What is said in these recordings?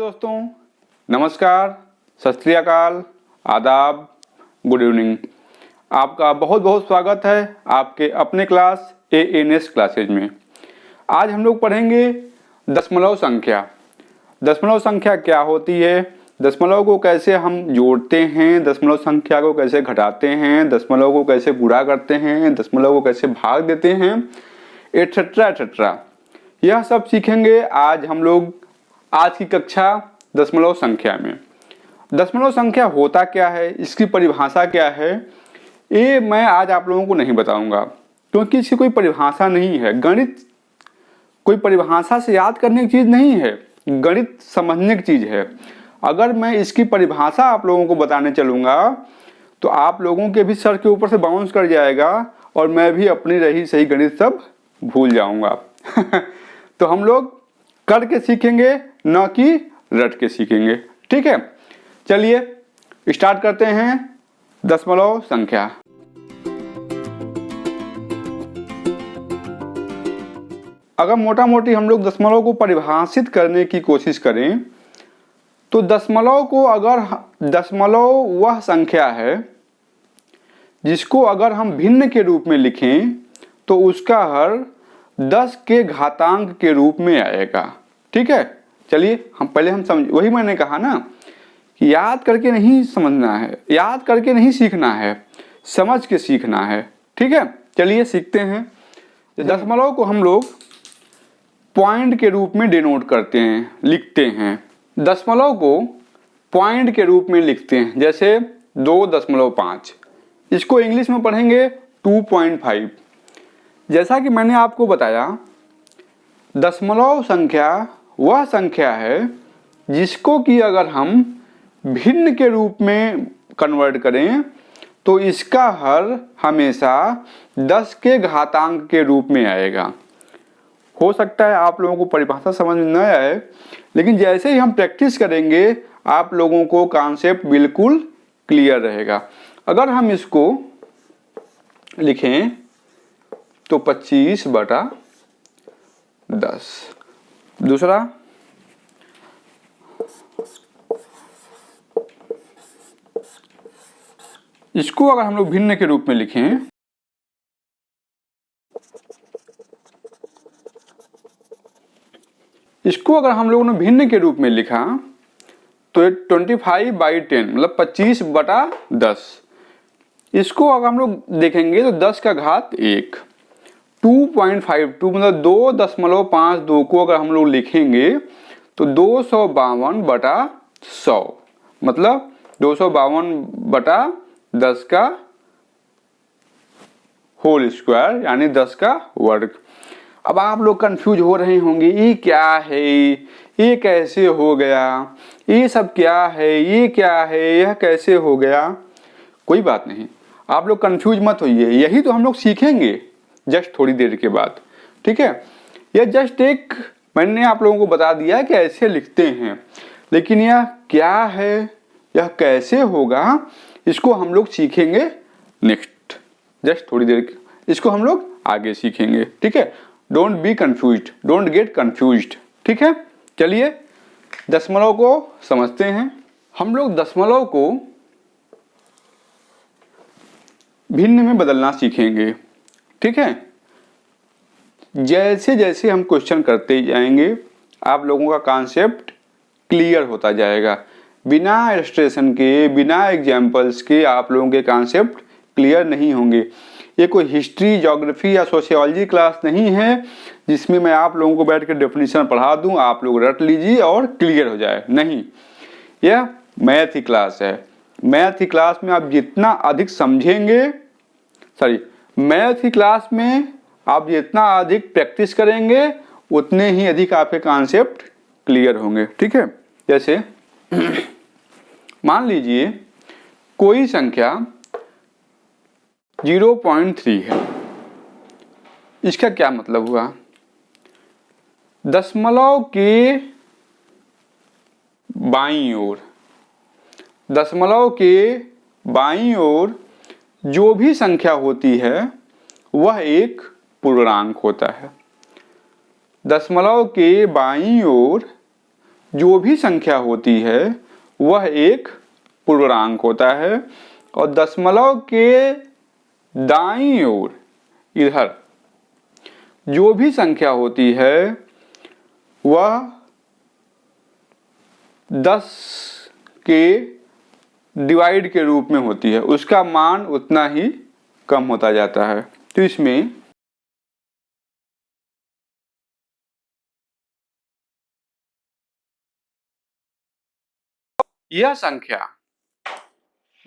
दोस्तों, नमस्कार, सत श्री अकाल, आदाब, गुड इवनिंग। आपका बहुत बहुत स्वागत है आपके अपने क्लास ANS क्लासेज में। आज हम लोग पढ़ेंगे दशमलव संख्या। दशमलव संख्या क्या होती है, दशमलव को कैसे हम जोड़ते हैं, दशमलव संख्या को कैसे घटाते हैं, दशमलव को कैसे गुणा करते हैं, दशमलव को कैसे भाग देते हैं, एटसेट्रा एटसेट्रा, यह सब सीखेंगे आज हम लोग आज की कक्षा दशमलव संख्या में। दशमलव संख्या होता क्या है, इसकी परिभाषा क्या है, ये मैं आज आप लोगों को नहीं बताऊंगा, क्योंकि इसकी कोई परिभाषा नहीं है। गणित कोई परिभाषा से याद करने की चीज़ नहीं है, गणित समझने की चीज़ है। अगर मैं इसकी परिभाषा आप लोगों को बताने चलूँगा तो आप लोगों के भी सर के ऊपर से बाउंस कर जाएगा और मैं भी अपनी रही सही गणित सब भूल जाऊँगा। तो हम लोग करके सीखेंगे, न कि रट के सीखेंगे। ठीक है, चलिए स्टार्ट करते हैं दशमलव संख्या। अगर मोटा मोटी हम लोग दशमलव को परिभाषित करने की कोशिश करें तो दशमलव वह संख्या है जिसको अगर हम भिन्न के रूप में लिखें तो उसका हर 10 के घातांक के रूप में आएगा। ठीक है, चलिए हम समझ, वही मैंने कहा ना कि याद करके नहीं समझना है, याद करके नहीं सीखना है, समझ के सीखना है। ठीक है, चलिए सीखते हैं। दशमलव को हम लोग पॉइंट के रूप में डिनोट करते हैं, लिखते हैं। दशमलव को पॉइंट के रूप में लिखते हैं, जैसे 2.5। इसको इंग्लिश में पढ़ेंगे 2.5। जैसा कि मैंने आपको बताया, दशमलव संख्या वह संख्या है जिसको कि अगर हम भिन्न के रूप में कन्वर्ट करें तो इसका हर हमेशा 10 के घातांक के रूप में आएगा। हो सकता है आप लोगों को परिभाषा समझ में न आए, लेकिन जैसे ही हम प्रैक्टिस करेंगे आप लोगों को कॉन्सेप्ट बिल्कुल क्लियर रहेगा। अगर हम इसको लिखें तो 25/10। दूसरा, इसको अगर हम लोग भिन्न के रूप में लिखें इसको अगर हम लोगों ने भिन्न के रूप में लिखा तो 25/10 मतलब 25/10। इसको अगर हम लोग देखेंगे तो 10 का घात 1। 2.52 मतलब 2.52 को अगर हम लोग लिखेंगे तो 252/100 मतलब 252/10 का होल स्क्वायर, यानी 10 का वर्ग। अब आप लोग कंफ्यूज हो रहे होंगे, ये क्या है, ये कैसे हो गया, ये सब क्या है, ये क्या है, यह कैसे हो गया। कोई बात नहीं, आप लोग कंफ्यूज मत होइए, यही तो हम लोग सीखेंगे जस्ट थोड़ी देर के बाद। ठीक है, यह जस्ट एक मैंने आप लोगों को बता दिया कि ऐसे लिखते हैं, लेकिन यह क्या है, यह कैसे होगा, इसको हम लोग सीखेंगे नेक्स्ट, जस्ट थोड़ी देर। इसको हम लोग आगे सीखेंगे। ठीक है, don't be confused, don't get confused. ठीक है, चलिए दशमलव को समझते हैं। हम लोग दशमलव को भिन्न में बदलना सीखेंगे। ठीक है, जैसे जैसे हम क्वेश्चन करते जाएंगे आप लोगों का कॉन्सेप्ट क्लियर होता जाएगा। बिना इलस्ट्रेशन के, बिना एग्जाम्पल्स के आप लोगों के कॉन्सेप्ट क्लियर नहीं होंगे। ये कोई हिस्ट्री, ज्योग्राफी या सोशियोलॉजी क्लास नहीं है जिसमें मैं आप लोगों को बैठ कर डेफिनेशन पढ़ा दूं, आप लोग रट लीजिए और क्लियर हो जाए। नहीं, यह मैथ की क्लास है। मैथ की क्लास में आप जितना अधिक समझेंगे, मैथ की क्लास में आप जितना अधिक प्रैक्टिस करेंगे उतने ही अधिक आपके कॉन्सेप्ट क्लियर होंगे। ठीक है, जैसे मान लीजिए कोई संख्या 0.3 है। इसका क्या मतलब हुआ, दशमलव के बाईं ओर जो भी संख्या होती है वह एक पूर्णांक होता है। दशमलव के बाईं ओर जो भी संख्या होती है वह एक पूर्णांक होता है और दशमलव के दाईं ओर इधर जो भी संख्या होती है वह 10 के डिवाइड के रूप में होती है, उसका मान उतना ही कम होता जाता है। तो इसमें यह संख्या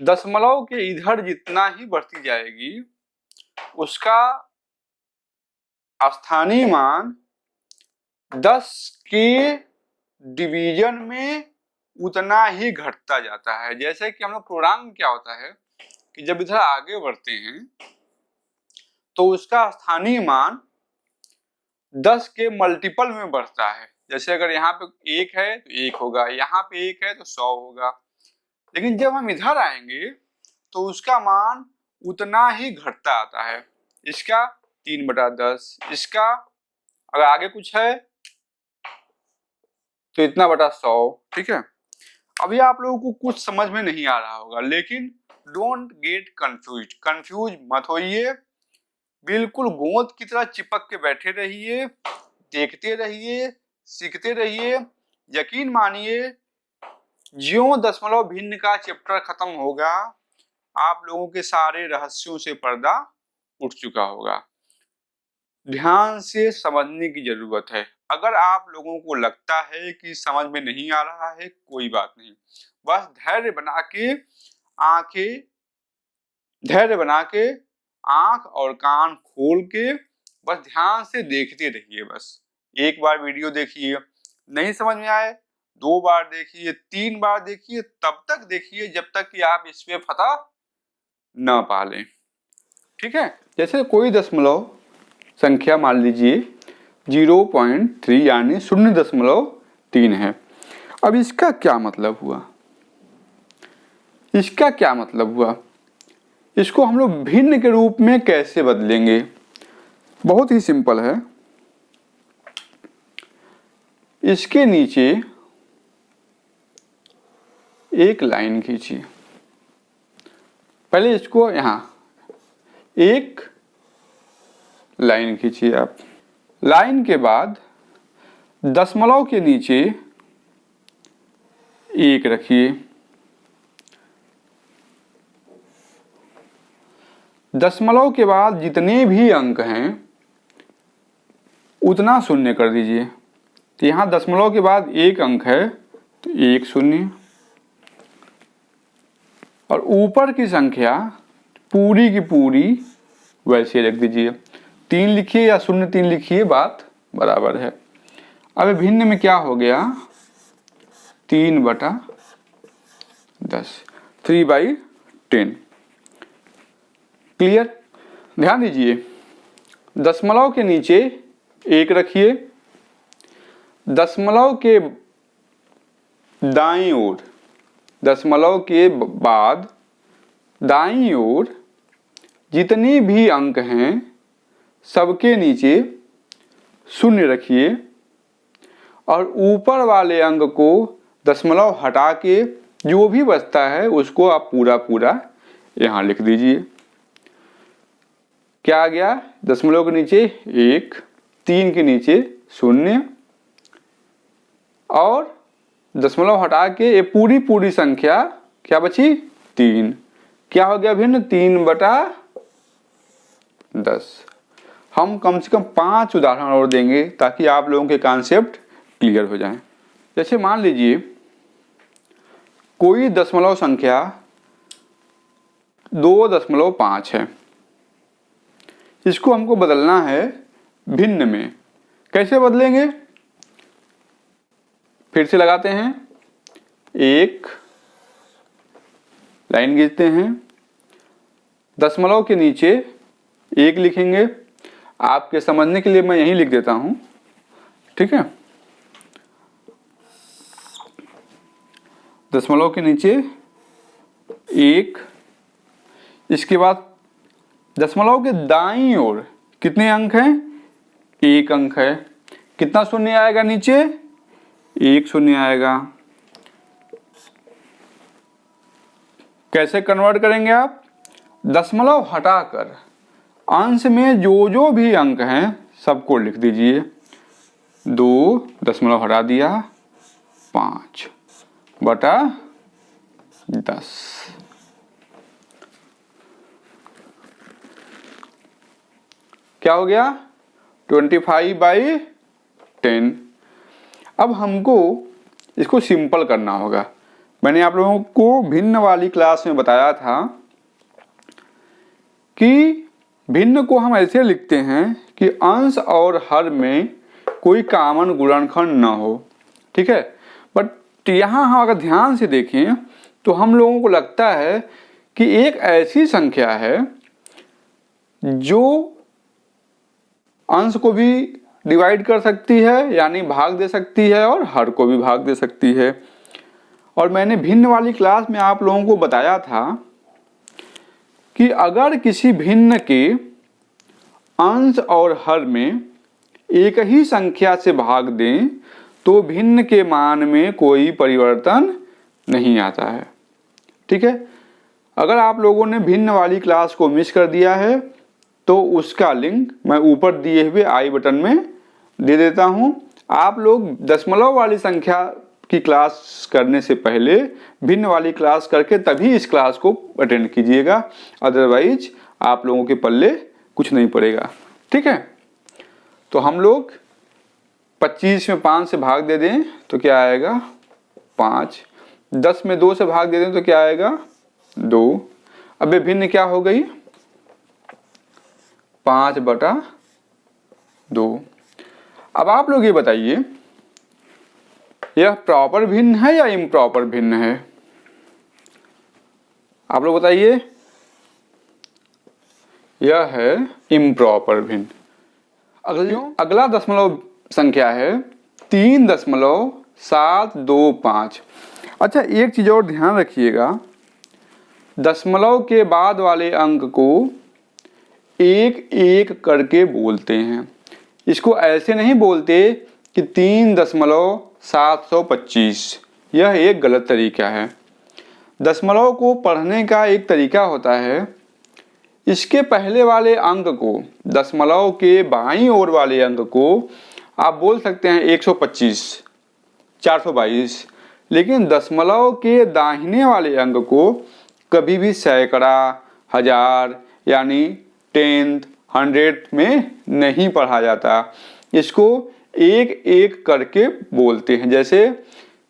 दशमलव के इधर जितना ही बढ़ती जाएगी उसका स्थानीय मान 10 के डिवीजन में उतना ही घटता जाता है। जैसे कि हम लोग पूर्णांक क्या होता है कि जब इधर आगे बढ़ते हैं तो उसका स्थानीय मान 10 के मल्टीपल में बढ़ता है। जैसे अगर यहाँ पे 1 है तो 1 होगा, यहाँ पे 1 है तो 100 होगा। लेकिन जब हम इधर आएंगे तो उसका मान उतना ही घटता आता है। इसका 3/10, इसका अगर आगे कुछ है तो इतना बटा 100। ठीक है, अभी आप लोगों को कुछ समझ में नहीं आ रहा होगा, लेकिन डोंट गेट कंफ्यूज, कंफ्यूज मत होइए। बिल्कुल गोंद की तरह चिपक के बैठे रहिए, देखते रहिए, सीखते रहिए। यकीन मानिए ज्यों दशमलव भिन्न का चैप्टर खत्म होगा आप लोगों के सारे रहस्यों से पर्दा उठ चुका होगा। ध्यान से समझने की जरूरत है। अगर आप लोगों को लगता है कि समझ में नहीं आ रहा है, कोई बात नहीं, बस धैर्य बना के आंख और कान खोल के बस ध्यान से देखते रहिए। बस एक बार वीडियो देखिए, नहीं समझ में आए 2 बार देखिए, 3 बार देखिए, तब तक देखिए जब तक कि आप इस पे फतह न पा लें। ठीक है, जैसे कोई दशमलव संख्या मान लीजिए 0.3 यानी 0.3 है। अब इसका क्या मतलब हुआ, इसका क्या मतलब हुआ, इसको हम लोग भिन्न के रूप में कैसे बदलेंगे? बहुत ही सिंपल है। इसके नीचे एक लाइन खींचिए। पहले इसको यहां एक लाइन खींचिए आप। लाइन के बाद दशमलव के नीचे 1 रखिए। दशमलव के बाद जितने भी अंक हैं उतना शून्य कर दीजिए। तो यहां दशमलव के बाद 1 अंक है तो 1 शून्य, और ऊपर की संख्या पूरी की पूरी वैसे रख दीजिए। 3 लिखिए या 0.3 लिखिए, बात बराबर है। अब भिन्न में क्या हो गया, 3/10, 3/10। क्लियर? ध्यान दीजिए, दशमलव के नीचे 1 रखिए, दशमलव के दाईं ओर, दशमलव के बाद दाईं ओर जितने भी अंक हैं सबके नीचे 0 रखिए, और ऊपर वाले अंक को दशमलव हटा के जो भी बचता है उसको आप पूरा पूरा यहां लिख दीजिए। क्या आ गया, दशमलव के नीचे 1, 3 के नीचे 0, और दशमलव हटा के ये पूरी पूरी संख्या क्या बची, 3। क्या हो गया भिन्न, 3/10। हम कम से कम 5 उदाहरण और देंगे ताकि आप लोगों के कॉन्सेप्ट क्लियर हो जाएं। जैसे मान लीजिए कोई दशमलव संख्या 2.5 है, इसको हमको बदलना है भिन्न में। कैसे बदलेंगे, फिर से लगाते हैं, एक लाइन खींचते हैं, दशमलव के नीचे 1 लिखेंगे। आपके समझने के लिए मैं यहीं लिख देता हूं, ठीक है। दशमलव के नीचे 1, इसके बाद दशमलव के दाईं ओर कितने अंक हैं, 1 अंक है। कितना शून्य आएगा नीचे, एक शून्य आएगा। कैसे कन्वर्ट करेंगे आप? दशमलव हटाकर अंश में जो जो भी अंक हैं सबको लिख दीजिए। 2 दशमलव हटा दिया, 5/10। क्या हो गया? 25/10। अब हमको इसको सिंपल करना होगा। मैंने आप लोगों को भिन्न वाली क्लास में बताया था कि भिन्न को हम ऐसे लिखते हैं कि अंश और हर में कोई कॉमन गुणनखंड ना हो, ठीक है। बट यहाँ हम अगर ध्यान से देखें तो हम लोगों को लगता है कि एक ऐसी संख्या है जो अंश को भी डिवाइड कर सकती है, यानी भाग दे सकती है, और हर को भी भाग दे सकती है। और मैंने भिन्न वाली क्लास में आप लोगों को बताया था कि अगर किसी भिन्न के अंश और हर में एक ही संख्या से भाग दें तो भिन्न के मान में कोई परिवर्तन नहीं आता है, ठीक है। अगर आप लोगों ने भिन्न वाली क्लास को मिस कर दिया है तो उसका लिंक मैं ऊपर दिए हुए आई बटन में दे देता हूं। आप लोग दशमलव वाली संख्या की क्लास करने से पहले भिन्न वाली क्लास करके तभी इस क्लास को अटेंड कीजिएगा, अदरवाइज आप लोगों के पल्ले कुछ नहीं पड़ेगा, ठीक है। तो हम लोग 25 में 5 से भाग दे दें तो क्या आएगा? 5। 10 में 2 से भाग दे दें तो क्या आएगा? 2। अब ये भिन्न क्या हो गई? 5/2। अब आप लोग ये बताइए, यह प्रॉपर भिन्न है या इम्प्रॉपर भिन्न है? आप लोग बताइए। यह है इम्प्रॉपर भिन्न। अगला दशमलव संख्या है 3.725। अच्छा, एक चीज और ध्यान रखिएगा, दशमलव के बाद वाले अंक को एक एक करके बोलते हैं। इसको ऐसे नहीं बोलते कि 3.725। यह एक गलत तरीका है। दशमलव को पढ़ने का एक तरीका होता है, इसके पहले वाले अंक को, दशमलव के बाईं ओर वाले अंक को आप बोल सकते हैं 125, 422, लेकिन दशमलव के दाहिने वाले अंक को कभी भी सैकड़ा, हजार यानी 10th, 100th में नहीं पढ़ा जाता। इसको एक एक करके बोलते हैं, जैसे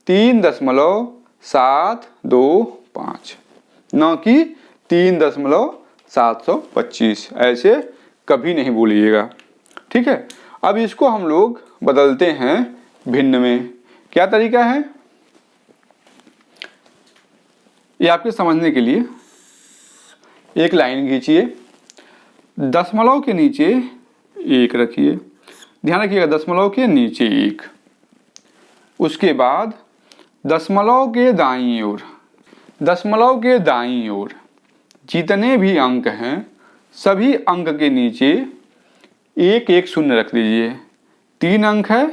3.725, न कि 3.725। ऐसे कभी नहीं बोलिएगा, ठीक है। अब इसको हम लोग बदलते हैं भिन्न में। क्या तरीका है ये आपके समझने के लिए? एक लाइन खींचिए, दशमलव के नीचे 1 रखिए। ध्यान रखिएगा, दशमलव के नीचे 1। उसके बाद दशमलव के दाईं ओर, दशमलव के दाईं ओर जितने भी अंक हैं सभी अंक के नीचे 1 1 शून्य रख दीजिए। 3 अंक है,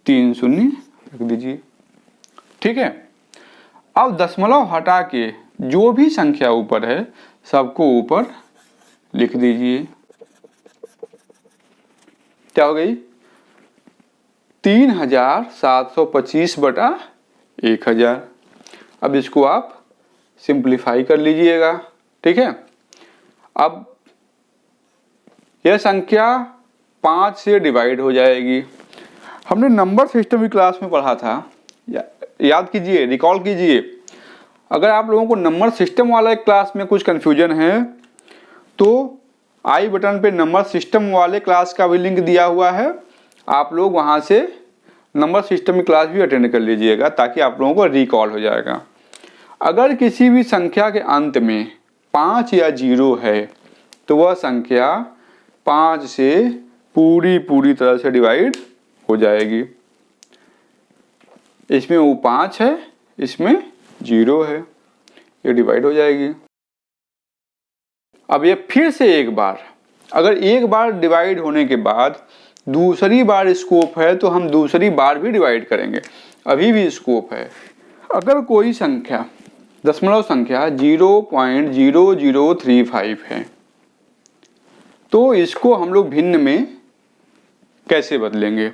3 शून्य रख दीजिए, ठीक है। अब दशमलव हटा के जो भी संख्या ऊपर है सबको ऊपर लिख दीजिए। क्या हो गई? 3725/1000। अब इसको आप सिंप्लीफाई कर लीजिएगा, ठीक है। अब यह संख्या 5 से डिवाइड हो जाएगी। हमने नंबर सिस्टम की क्लास में पढ़ा था, याद कीजिए, रिकॉल कीजिए। अगर आप लोगों को नंबर सिस्टम वाला क्लास में कुछ कंफ्यूजन है तो आई बटन पे नंबर सिस्टम वाले क्लास का भी लिंक दिया हुआ है, आप लोग वहां से नंबर सिस्टम की क्लास भी अटेंड कर लीजिएगा ताकि आप लोगों को रिकॉल हो जाएगा। अगर किसी भी संख्या के अंत में 5 या 0 है तो वह संख्या 5 से पूरी तरह से डिवाइड हो जाएगी। इसमें वो 5 है, इसमें 0 है, ये डिवाइड हो जाएगी। अब ये फिर से एक बार, अगर एक बार डिवाइड होने के बाद दूसरी बार स्कोप है तो हम दूसरी बार भी डिवाइड करेंगे, अभी भी स्कोप है। अगर कोई संख्या दशमलव संख्या 0.0035 है तो इसको हम लोग भिन्न में कैसे बदलेंगे?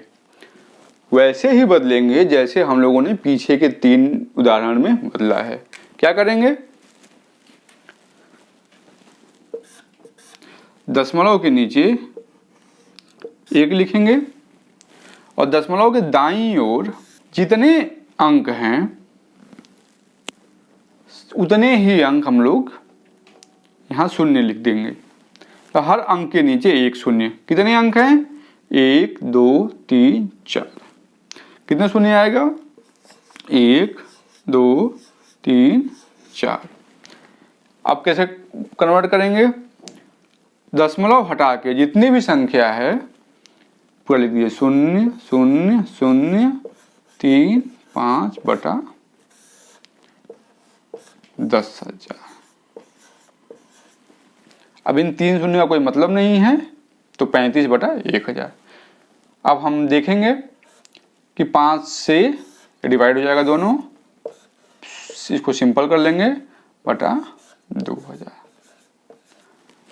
वैसे ही बदलेंगे जैसे हम लोगों ने पीछे के 3 उदाहरण में बदला है। क्या करेंगे? दशमलव के नीचे 1 लिखेंगे और दशमलव के दाईं ओर जितने अंक हैं उतने ही अंक हम लोग यहाँ शून्य लिख देंगे। तो हर अंक के नीचे 1 शून्य। कितने अंक हैं? 1 2 3 4। कितने शून्य आएगा? 1 2 3 4। अब कैसे कन्वर्ट करेंगे? दशमलव हटा के जितनी भी संख्या है पूरा लिख दिए 0 0 0 3 5 बटा 10,000। अब इन 3 शून्य का कोई मतलब नहीं है तो 35 बटा 1000। अब हम देखेंगे कि 5 से डिवाइड हो जाएगा दोनों, इसको सिंपल कर लेंगे बटा 2000।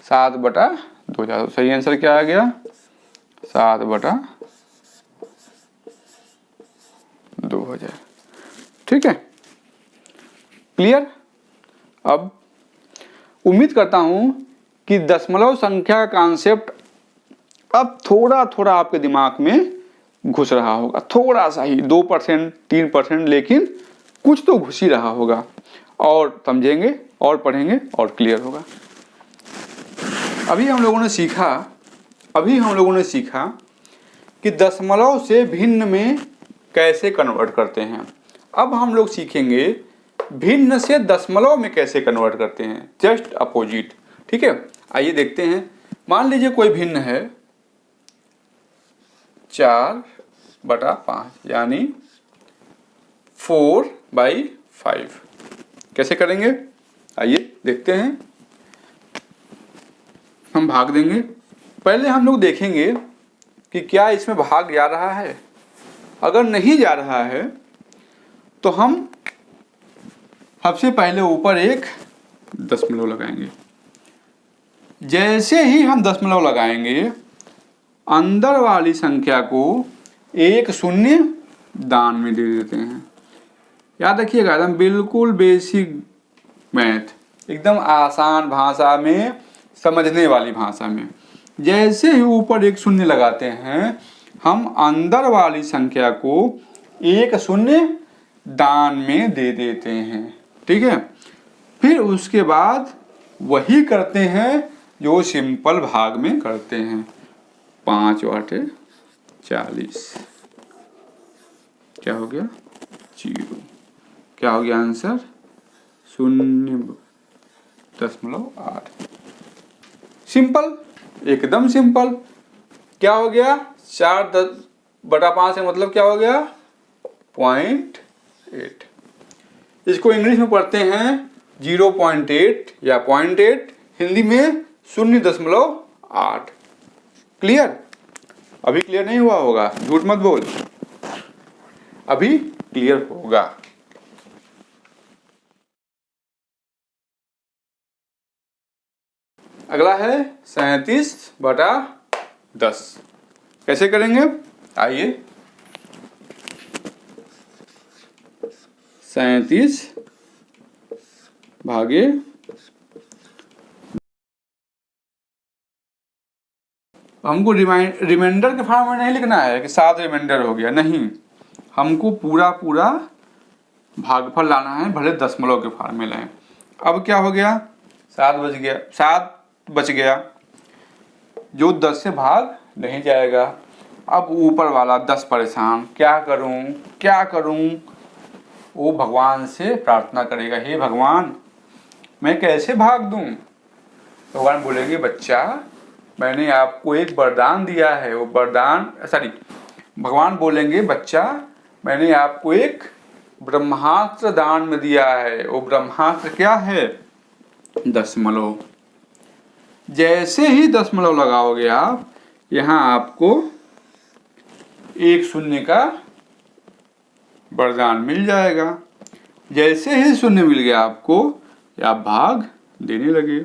7 बटा 2000। सही आंसर क्या आ गया? 7 बटा 2000। ठीक है, क्लियर? अब उम्मीद करता हूं कि दशमलव संख्या का कॉन्सेप्ट अब थोड़ा थोड़ा आपके दिमाग में घुस रहा होगा, थोड़ा सा ही 2% 3%, लेकिन कुछ तो घुस ही रहा होगा। और समझेंगे और पढ़ेंगे और क्लियर होगा। अभी हम लोगों ने सीखा कि दशमलव से भिन्न में कैसे कन्वर्ट करते हैं। अब हम लोग सीखेंगे भिन्न से दशमलव में कैसे कन्वर्ट करते हैं, जस्ट अपोजिट। ठीक है, आइए देखते हैं। मान लीजिए कोई भिन्न है 4/5 यानी 4/5। कैसे करेंगे आइए देखते हैं। हम भाग देंगे। पहले हम लोग देखेंगे कि क्या इसमें भाग जा रहा है। अगर नहीं जा रहा है तो हम सबसे पहले ऊपर एक दशमलव लगाएंगे। जैसे ही हम दशमलव लगाएंगे अंदर वाली संख्या को 1 शून्य दान में दे देते हैं। याद रखिएगा, एकदम बिल्कुल बेसिक मैथ, एकदम आसान भाषा में, समझने वाली भाषा में। जैसे ही ऊपर 1 शून्य लगाते हैं हम अंदर वाली संख्या को 1 शून्य दान में दे देते हैं। ठीक है, फिर उसके बाद वही करते हैं जो सिंपल भाग में करते हैं। 5/40 क्या हो गया? 0। क्या हो गया आंसर? 0.8। सिंपल, एकदम सिंपल। क्या हो गया? 4/5 है मतलब क्या हो गया? 0.8। इसको इंग्लिश में पढ़ते हैं 0.8 या 0.8, हिंदी में 0.8। क्लियर? अभी क्लियर नहीं हुआ होगा, झूठ मत बोल, अभी क्लियर होगा। अगला है 37/10। कैसे करेंगे आइए। 37 भागे हमको रिमाइंडर के फॉर्म में नहीं लिखना है कि 7 रिमाइंडर हो गया, नहीं, हमको पूरा भागफल लाना है, भले दशमलव के फॉर्म में लाएं। अब क्या हो गया? 7 बच गया जो 10 से भाग नहीं जाएगा। अब ऊपर वाला 10 परेशान, क्या करूं? वो भगवान से प्रार्थना करेगा, हे भगवान मैं कैसे भाग दूं? भगवान बोलेंगे बच्चा मैंने आपको एक वरदान दिया है, वो वरदान भगवान बोलेंगे बच्चा मैंने आपको एक ब्रह्मास्त्र दान में दिया है। वो ब्रह्मास्त्र क्या है? दशमलव। जैसे ही दशमलव लगाओगे आप, यहाँ आपको एक शून्य का वरदान मिल जाएगा। जैसे ही शून्य मिल गया आपको, आप भाग देने लगे।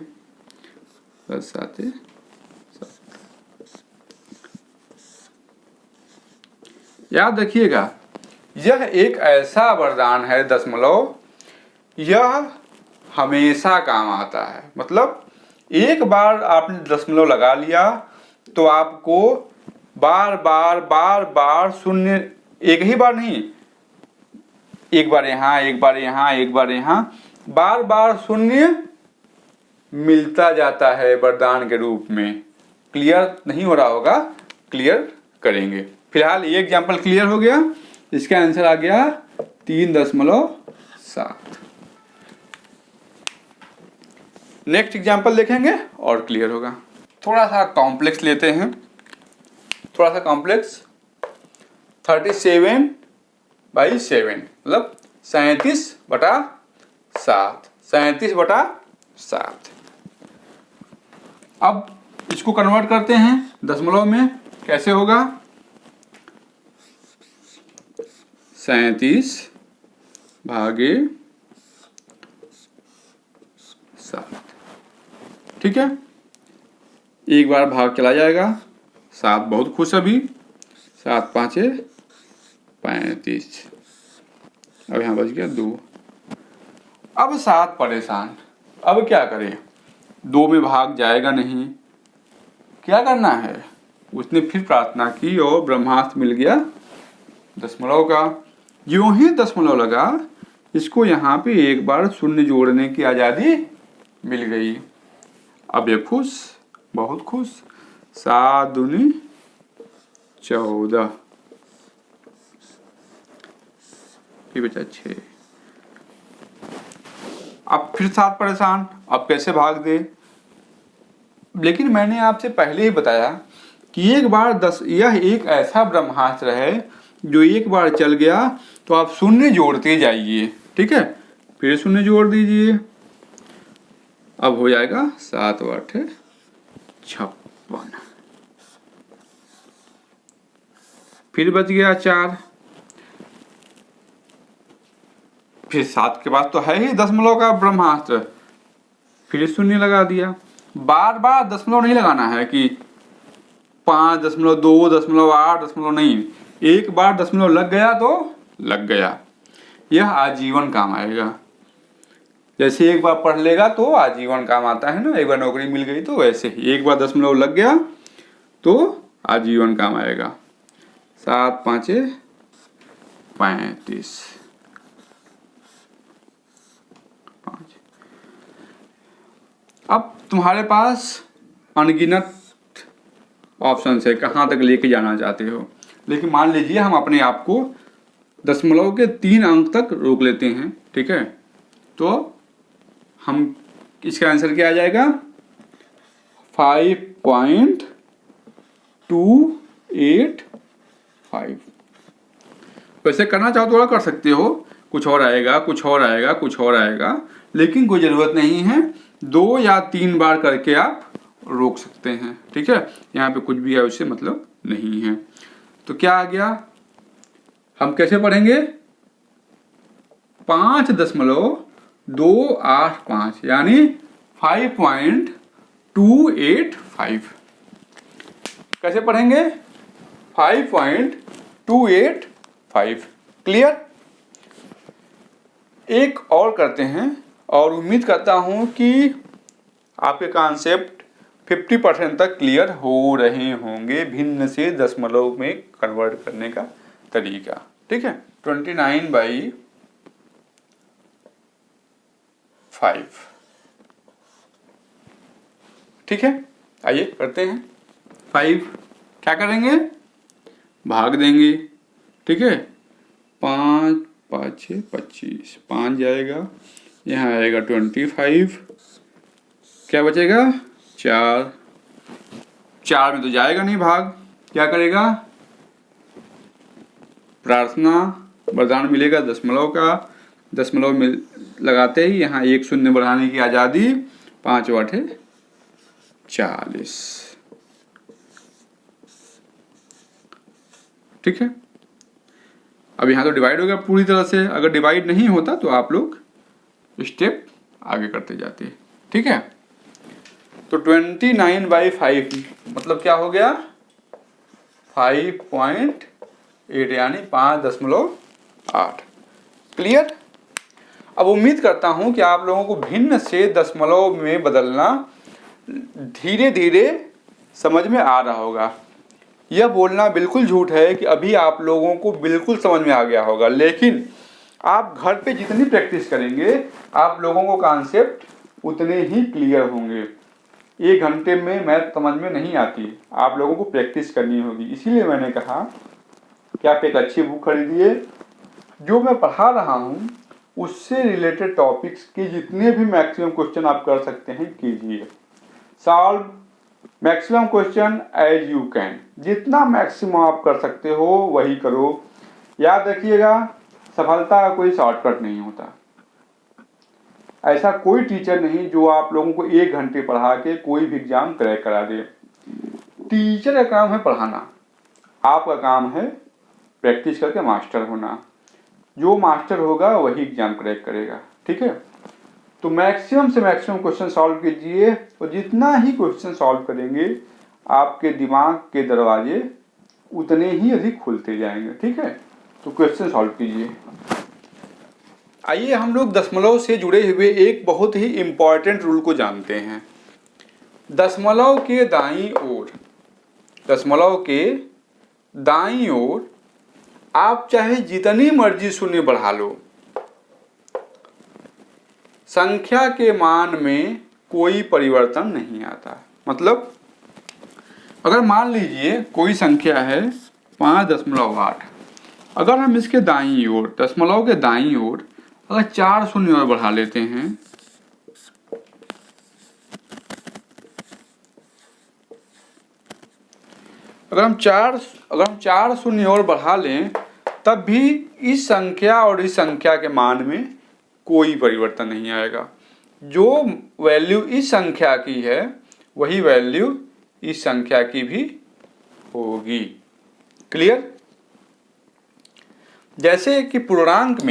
10 7 याद रखिएगा, यह एक ऐसा वरदान है दशमलव, यह हमेशा काम आता है। मतलब एक बार आपने दशमलव लगा लिया तो आपको बार बार शून्य, एक ही बार नहीं, एक बार यहाँ, एक बार यहाँ, एक बार यहाँ, बार बार शून्य मिलता जाता है वरदान के रूप में। क्लियर नहीं हो रहा होगा, क्लियर करेंगे। फिलहाल ये एग्जाम्पल क्लियर हो गया। इसका आंसर आ गया 3.7। नेक्स्ट एग्जाम्पल देखेंगे और क्लियर होगा। थोड़ा सा कॉम्प्लेक्स लेते हैं, थोड़ा सा कॉम्प्लेक्स। 37/7 मतलब 37/7, 37/7। अब इसको कन्वर्ट करते हैं दशमलव में। कैसे होगा? 37/7। ठीक है, एक बार भाग चला जाएगा। 7 बहुत खुश अभी, 7 5 35। अब यहाँ बच गया 2। अब 7 परेशान, अब क्या करें? 2 में भाग जाएगा नहीं, क्या करना है? उसने फिर प्रार्थना की और ब्रह्मास्त्र मिल गया दशमलव का। यूं ही दशमलव लगा, इसको यहाँ पे एक बार शून्य जोड़ने की आज़ादी मिल गई। अब ये खुश, बहुत खुश। 7 दूनी 14, फिर बचा 6। अब फिर 7 परेशान, अब कैसे भाग दे? लेकिन मैंने आपसे पहले ही बताया कि एक बार यह एक ऐसा ब्रह्मास्त्र है जो एक बार चल गया तो आप शून्य जोड़ते जाइए। ठीक है, फिर शून्य जोड़ दीजिए। अब हो जाएगा 7 8 56। फिर बच गया 4। फिर 7 के बाद तो है ही दशमलव का ब्रह्मास्त्र, फिर शून्य लगा दिया। बार बार दशमलव नहीं लगाना है कि 5.2 .8 नहीं, एक बार दशमलव लग गया तो लग गया। यह आजीवन काम आएगा। जैसे एक बार पढ़ लेगा तो आजीवन काम आता है ना, एक बार नौकरी मिल गई, तो वैसे ही एक बार दशमलव लग गया तो आजीवन काम आएगा। 7 5 35। अब तुम्हारे पास अनगिनत ऑप्शन है, कहाँ तक लेके जाना चाहते हो। लेकिन मान लीजिए हम अपने आप को दशमलव के 3 अंक तक रोक लेते हैं। ठीक है, तो हम इसका आंसर क्या आ जाएगा? 5.285। वैसे करना चाहो तो कर सकते हो, कुछ और आएगा, कुछ और आएगा, कुछ और आएगा, लेकिन कोई ज़रूरत नहीं है। 2 या 3 बार करके आप रोक सकते हैं। ठीक है, यहाँ पे कुछ भी है उससे मतलब नहीं है। तो क्या आ गया? हम कैसे पढ़ेंगे? 5.285 यानी 5.285। कैसे पढ़ेंगे? 5.285। क्लियर? एक और करते हैं और उम्मीद करता हूं कि आपके कॉन्सेप्ट 50% तक क्लियर हो रहे होंगे, भिन्न से दशमलव में कन्वर्ट करने का तरीका। ठीक है, 29/5। ठीक है, आइए करते हैं। 5 क्या करेंगे? भाग देंगे। ठीक है, 5 5 25, 5 जाएगा, यहाँ आएगा 25। क्या बचेगा? 4। 4 में तो जाएगा नहीं भाग, क्या करेगा? प्रार्थना, वरदान मिलेगा दशमलव का। दशमलव मिल लगाते ही यहाँ एक शून्य बढ़ाने की आज़ादी। 5 8 40। ठीक है। अब यहाँ तो डिवाइड हो गया पूरी तरह से, अगर डिवाइड नहीं होता तो आप लोग स्टेप आगे करते जाते, ठीक है। तो 29/5 मतलब क्या हो गया 5.8 यानी 5.8। क्लियर। अब उम्मीद करता हूं कि आप लोगों को भिन्न से दशमलव में बदलना धीरे धीरे समझ में आ रहा होगा। यह बोलना बिल्कुल झूठ है कि अभी आप लोगों को बिल्कुल समझ में आ गया होगा, लेकिन आप घर पे जितनी प्रैक्टिस करेंगे आप लोगों को कॉन्सेप्ट उतने ही क्लियर होंगे। 1 घंटे में मैथ समझ में नहीं आती, आप लोगों को प्रैक्टिस करनी होगी। इसीलिए मैंने कहा कि आप एक अच्छी बुक खरीदिए, जो मैं पढ़ा रहा हूँ उससे रिलेटेड टॉपिक्स के जितने भी मैक्सिमम क्वेश्चन आप कर सकते हैं कीजिए। Solve maximum question as you can, जितना मैक्सिमम आप कर सकते हो वही करो। याद रखिएगा, सफलता का कोई शॉर्टकट नहीं होता। ऐसा कोई टीचर नहीं जो आप लोगों को 1 घंटे पढ़ा के कोई भी एग्जाम क्रैक करा दे। टीचर का काम है पढ़ाना, आपका काम है प्रैक्टिस करके मास्टर होना। जो मास्टर होगा वही एग्जाम क्रैक करेगा, ठीक है। तो मैक्सिमम से मैक्सिमम क्वेश्चन सॉल्व कीजिए, और जितना ही क्वेश्चन सॉल्व करेंगे आपके दिमाग के दरवाजे उतने ही अधिक खुलते जाएंगे, ठीक है। तो क्वेश्चन सॉल्व कीजिए। आइए हम लोग दशमलव से जुड़े हुए एक बहुत ही इम्पॉर्टेंट रूल को जानते हैं। दशमलव के दाईं ओर, दशमलव के दाईं ओर आप चाहे जितनी मर्जी शून्य बढ़ा लो, संख्या के मान में कोई परिवर्तन नहीं आता। मतलब अगर मान लीजिए कोई संख्या है 5.8, अगर हम इसके दाईं ओर, दशमलव के दाईं ओर अगर 4 शून्य और बढ़ा लेते हैं, अगर हम चार शून्य और बढ़ा लें, तब भी इस संख्या और इस संख्या के मान में कोई परिवर्तन नहीं आएगा। जो वैल्यू इस संख्या की है वही वैल्यू इस संख्या की भी होगी। क्लियर। जैसे कि पूर्णांक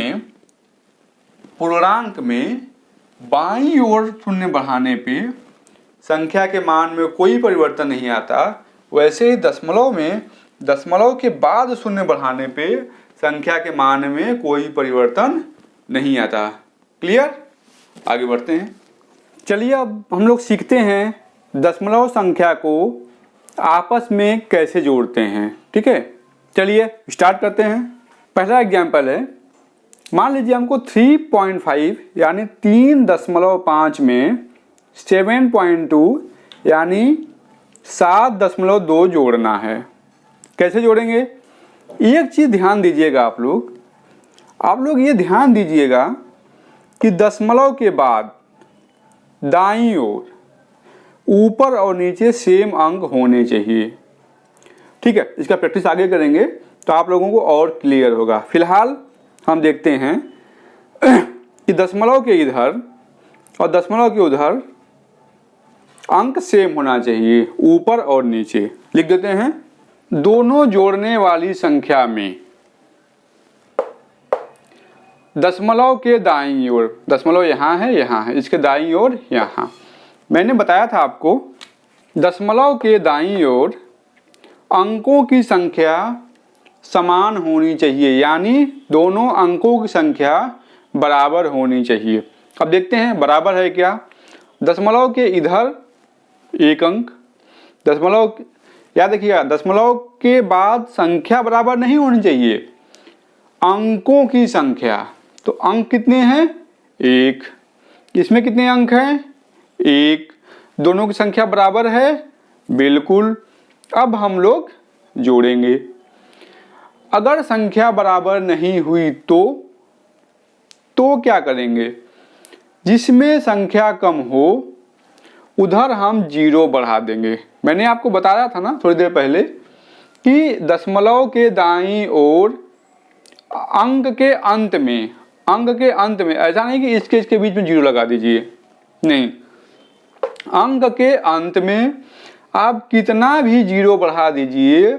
में बाईं ओर शून्य बढ़ाने पे संख्या के मान में कोई परिवर्तन नहीं आता, वैसे ही दशमलव के बाद शून्य बढ़ाने पे संख्या के मान में कोई परिवर्तन नहीं आता। क्लियर। आगे बढ़ते हैं। चलिए अब हम लोग सीखते हैं दशमलव संख्या को आपस में कैसे जोड़ते हैं, ठीक है। चलिए स्टार्ट करते हैं। पहला एग्जाम्पल है, मान लीजिए हमको 3.5 यानी 3.5 में 7.2 यानी 7.2 जोड़ना है। कैसे जोड़ेंगे? एक चीज ध्यान दीजिएगा, आप लोग ये ध्यान दीजिएगा कि दशमलव के बाद दाईं ओर ऊपर और नीचे सेम अंक होने चाहिए, ठीक है। इसका प्रैक्टिस आगे करेंगे तो आप लोगों को और क्लियर होगा। फिलहाल हम देखते हैं कि दशमलव के इधर और दशमलव के उधर अंक सेम होना चाहिए, ऊपर और नीचे। लिख देते हैं, दोनों जोड़ने वाली संख्या में दशमलव के दाईं ओर, दशमलव यहाँ है, इसके दाईं ओर यहाँ। मैंने बताया था आपको, दशमलव के दाईं ओर अंकों की संख्या समान होनी चाहिए, यानी दोनों अंकों की संख्या बराबर होनी चाहिए। अब देखते हैं बराबर है क्या। दशमलव के इधर एक अंक, दशमलव, याद रखिएगा, दशमलव के बाद संख्या बराबर नहीं होनी चाहिए, अंकों की संख्या। तो अंक कितने हैं? 1। इसमें कितने अंक हैं? 1। दोनों की संख्या बराबर है? बिल्कुल। अब हम लोग जोड़ेंगे। अगर संख्या बराबर नहीं हुई तो क्या करेंगे? जिसमें संख्या कम हो उधर हम 0 बढ़ा देंगे। मैंने आपको बताया था ना थोड़ी देर पहले कि दशमलव के दाईं ओर अंक के अंत में, ऐसा नहीं कि इसके बीच में 0 लगा दीजिए, नहीं, अंक के अंत में आप कितना भी 0 बढ़ा दीजिए,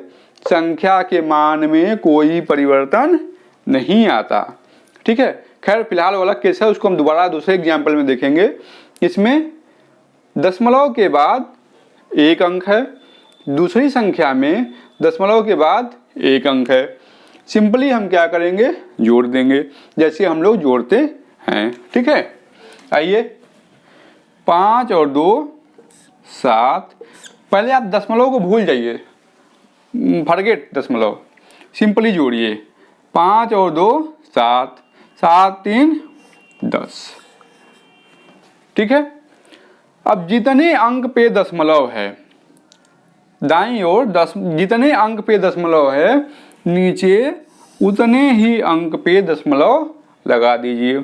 संख्या के मान में कोई परिवर्तन नहीं आता। ठीक है, खैर फिलहाल वाला केस है, उसको हम दोबारा दूसरे एग्जाम्पल में देखेंगे। इसमें दशमलव के बाद एक अंक है, दूसरी संख्या में दशमलव के बाद एक अंक है। सिंपली हम क्या करेंगे, जोड़ देंगे जैसे हम लोग जोड़ते हैं। ठीक है, आइए 5 और 2 7। पहले आप दशमलव को भूल जाइए, फॉरगेट दशमलव, सिंपली जोड़िए। 5 और 2 7, 7 3 10। ठीक है, अब जितने अंक पे दशमलव है दाईं ओर जितने अंक पे दशमलव है नीचे उतने ही अंक पे दशमलव लगा दीजिए।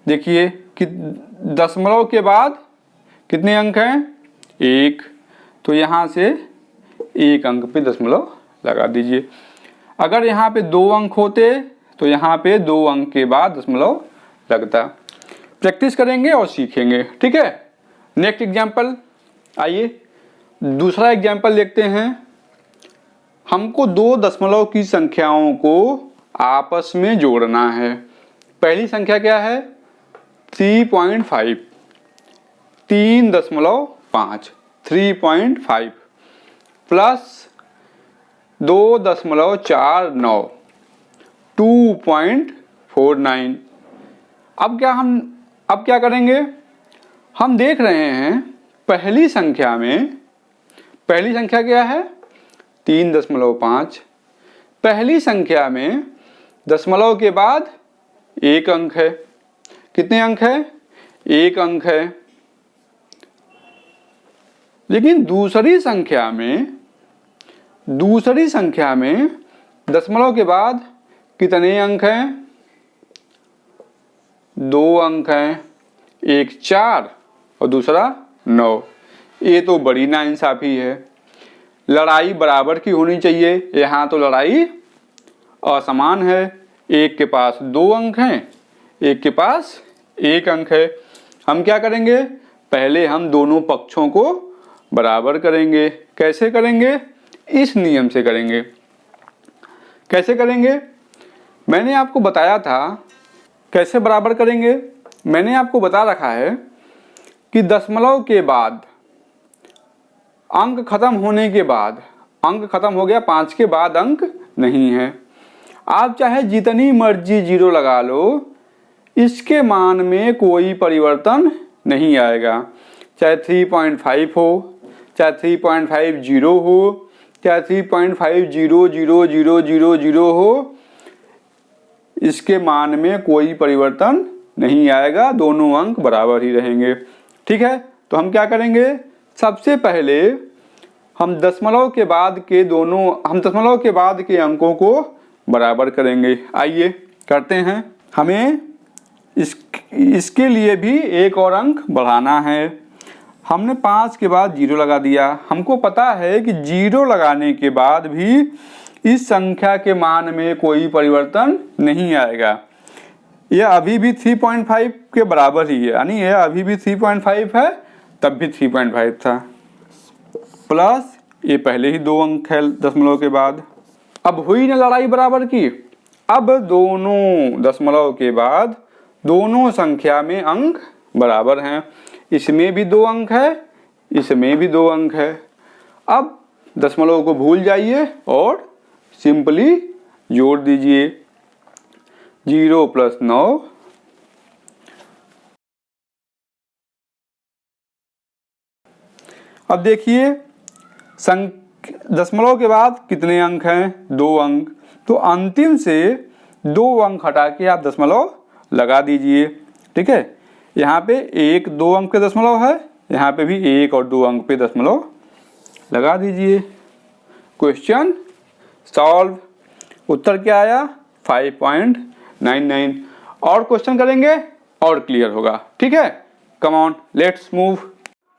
देखिए कि दशमलव के बाद कितने अंक हैं, 1, तो यहाँ से 1 अंक पे दशमलव लगा दीजिए। अगर यहाँ पे 2 अंक होते तो यहाँ पे 2 अंक के बाद दशमलव लगता। प्रैक्टिस करेंगे और सीखेंगे। ठीक है, नेक्स्ट एग्जाम्पल, आइए दूसरा एग्जाम्पल देखते हैं। हमको 2 दशमलव की संख्याओं को आपस में जोड़ना है। पहली संख्या क्या है, 3.5, 3.5, 3.5 प्लस 2.49, 2.49। अब क्या करेंगे, हम देख रहे हैं पहली संख्या क्या है, 3.5। पहली संख्या में दशमलव के बाद एक अंक है। कितने अंक है, 1 अंक है। लेकिन दूसरी संख्या में दशमलव के बाद कितने अंक हैं, 2 अंक हैं। एक 4 और दूसरा 9। ये तो बड़ी नाइंसाफी है। लड़ाई बराबर की होनी चाहिए, यहाँ तो लड़ाई असमान है। एक के पास 2 अंक हैं, एक के पास 1 अंक है। हम क्या करेंगे, पहले हम दोनों पक्षों को बराबर करेंगे। कैसे करेंगे, इस नियम से करेंगे। कैसे करेंगे, मैंने आपको बताया था कैसे बराबर करेंगे। मैंने आपको बता रखा है कि दशमलव के बाद अंक खत्म होने के बाद, अंक खत्म हो गया 5 के बाद अंक नहीं है। आप चाहे जितनी मर्जी 0 लगा लो, इसके मान में कोई परिवर्तन नहीं आएगा। चाहे 3.5 हो, चाहे 3.50 हो, चाहे 3.500000 हो, इसके मान में कोई परिवर्तन नहीं आएगा। दोनों अंक बराबर ही रहेंगे। ठीक है, तो हम क्या करेंगे, सबसे पहले हम दशमलव के बाद के अंकों को बराबर करेंगे। आइए करते हैं। हमें इसके लिए भी एक और अंक बढ़ाना है। हमने 5 के बाद 0 लगा दिया। हमको पता है कि 0 लगाने के बाद भी इस संख्या के मान में कोई परिवर्तन नहीं आएगा। यह अभी भी 3.5 के बराबर ही है, यानी यह अभी भी 3.5 है, तब भी 3.5 था। प्लस ये पहले ही 2 अंक है दशमलव के बाद। अब हुई ना लड़ाई बराबर की। अब दोनों दशमलव के बाद दोनों संख्या में अंक बराबर हैं। इसमें भी 2 अंक है, इसमें भी 2 अंक है। अब दशमलव को भूल जाइए और सिंपली जोड़ दीजिए। 0 + 9। अब देखिए दशमलव के बाद कितने अंक हैं, 2 अंक। तो अंतिम से 2 अंक हटा के आप दशमलव लगा दीजिए। ठीक है, यहाँ पे 1-2 अंक पे दशमलव है, यहाँ पे भी 1 और 2 अंक पे दशमलव लगा दीजिए। Question solve. उत्तर क्या आया, 5.99। और क्वेश्चन करेंगे और क्लियर होगा। ठीक है, कम ऑन लेट्स मूव।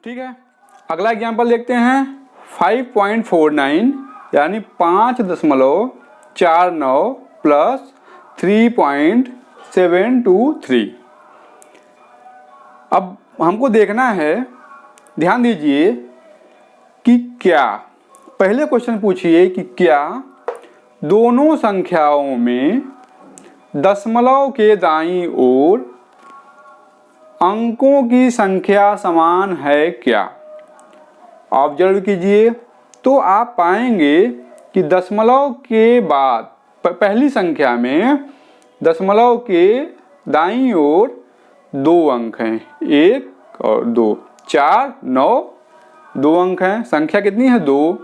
ठीक है, अगला एग्जाम्पल देखते हैं। 5.49 यानी 5.49 प्लस 3.723। अब हमको देखना है, ध्यान दीजिए कि क्या पहले क्वेश्चन पूछिए कि क्या दोनों संख्याओं में दशमलव के दाईं ओर अंकों की संख्या समान है क्या। ऑब्जर्व कीजिए तो आप पाएंगे कि दशमलव के बाद पहली संख्या में दशमलव के दाईं ओर 2 अंक हैं, 1 और 2, 4, 9, 2 अंक हैं। संख्या कितनी है? 2।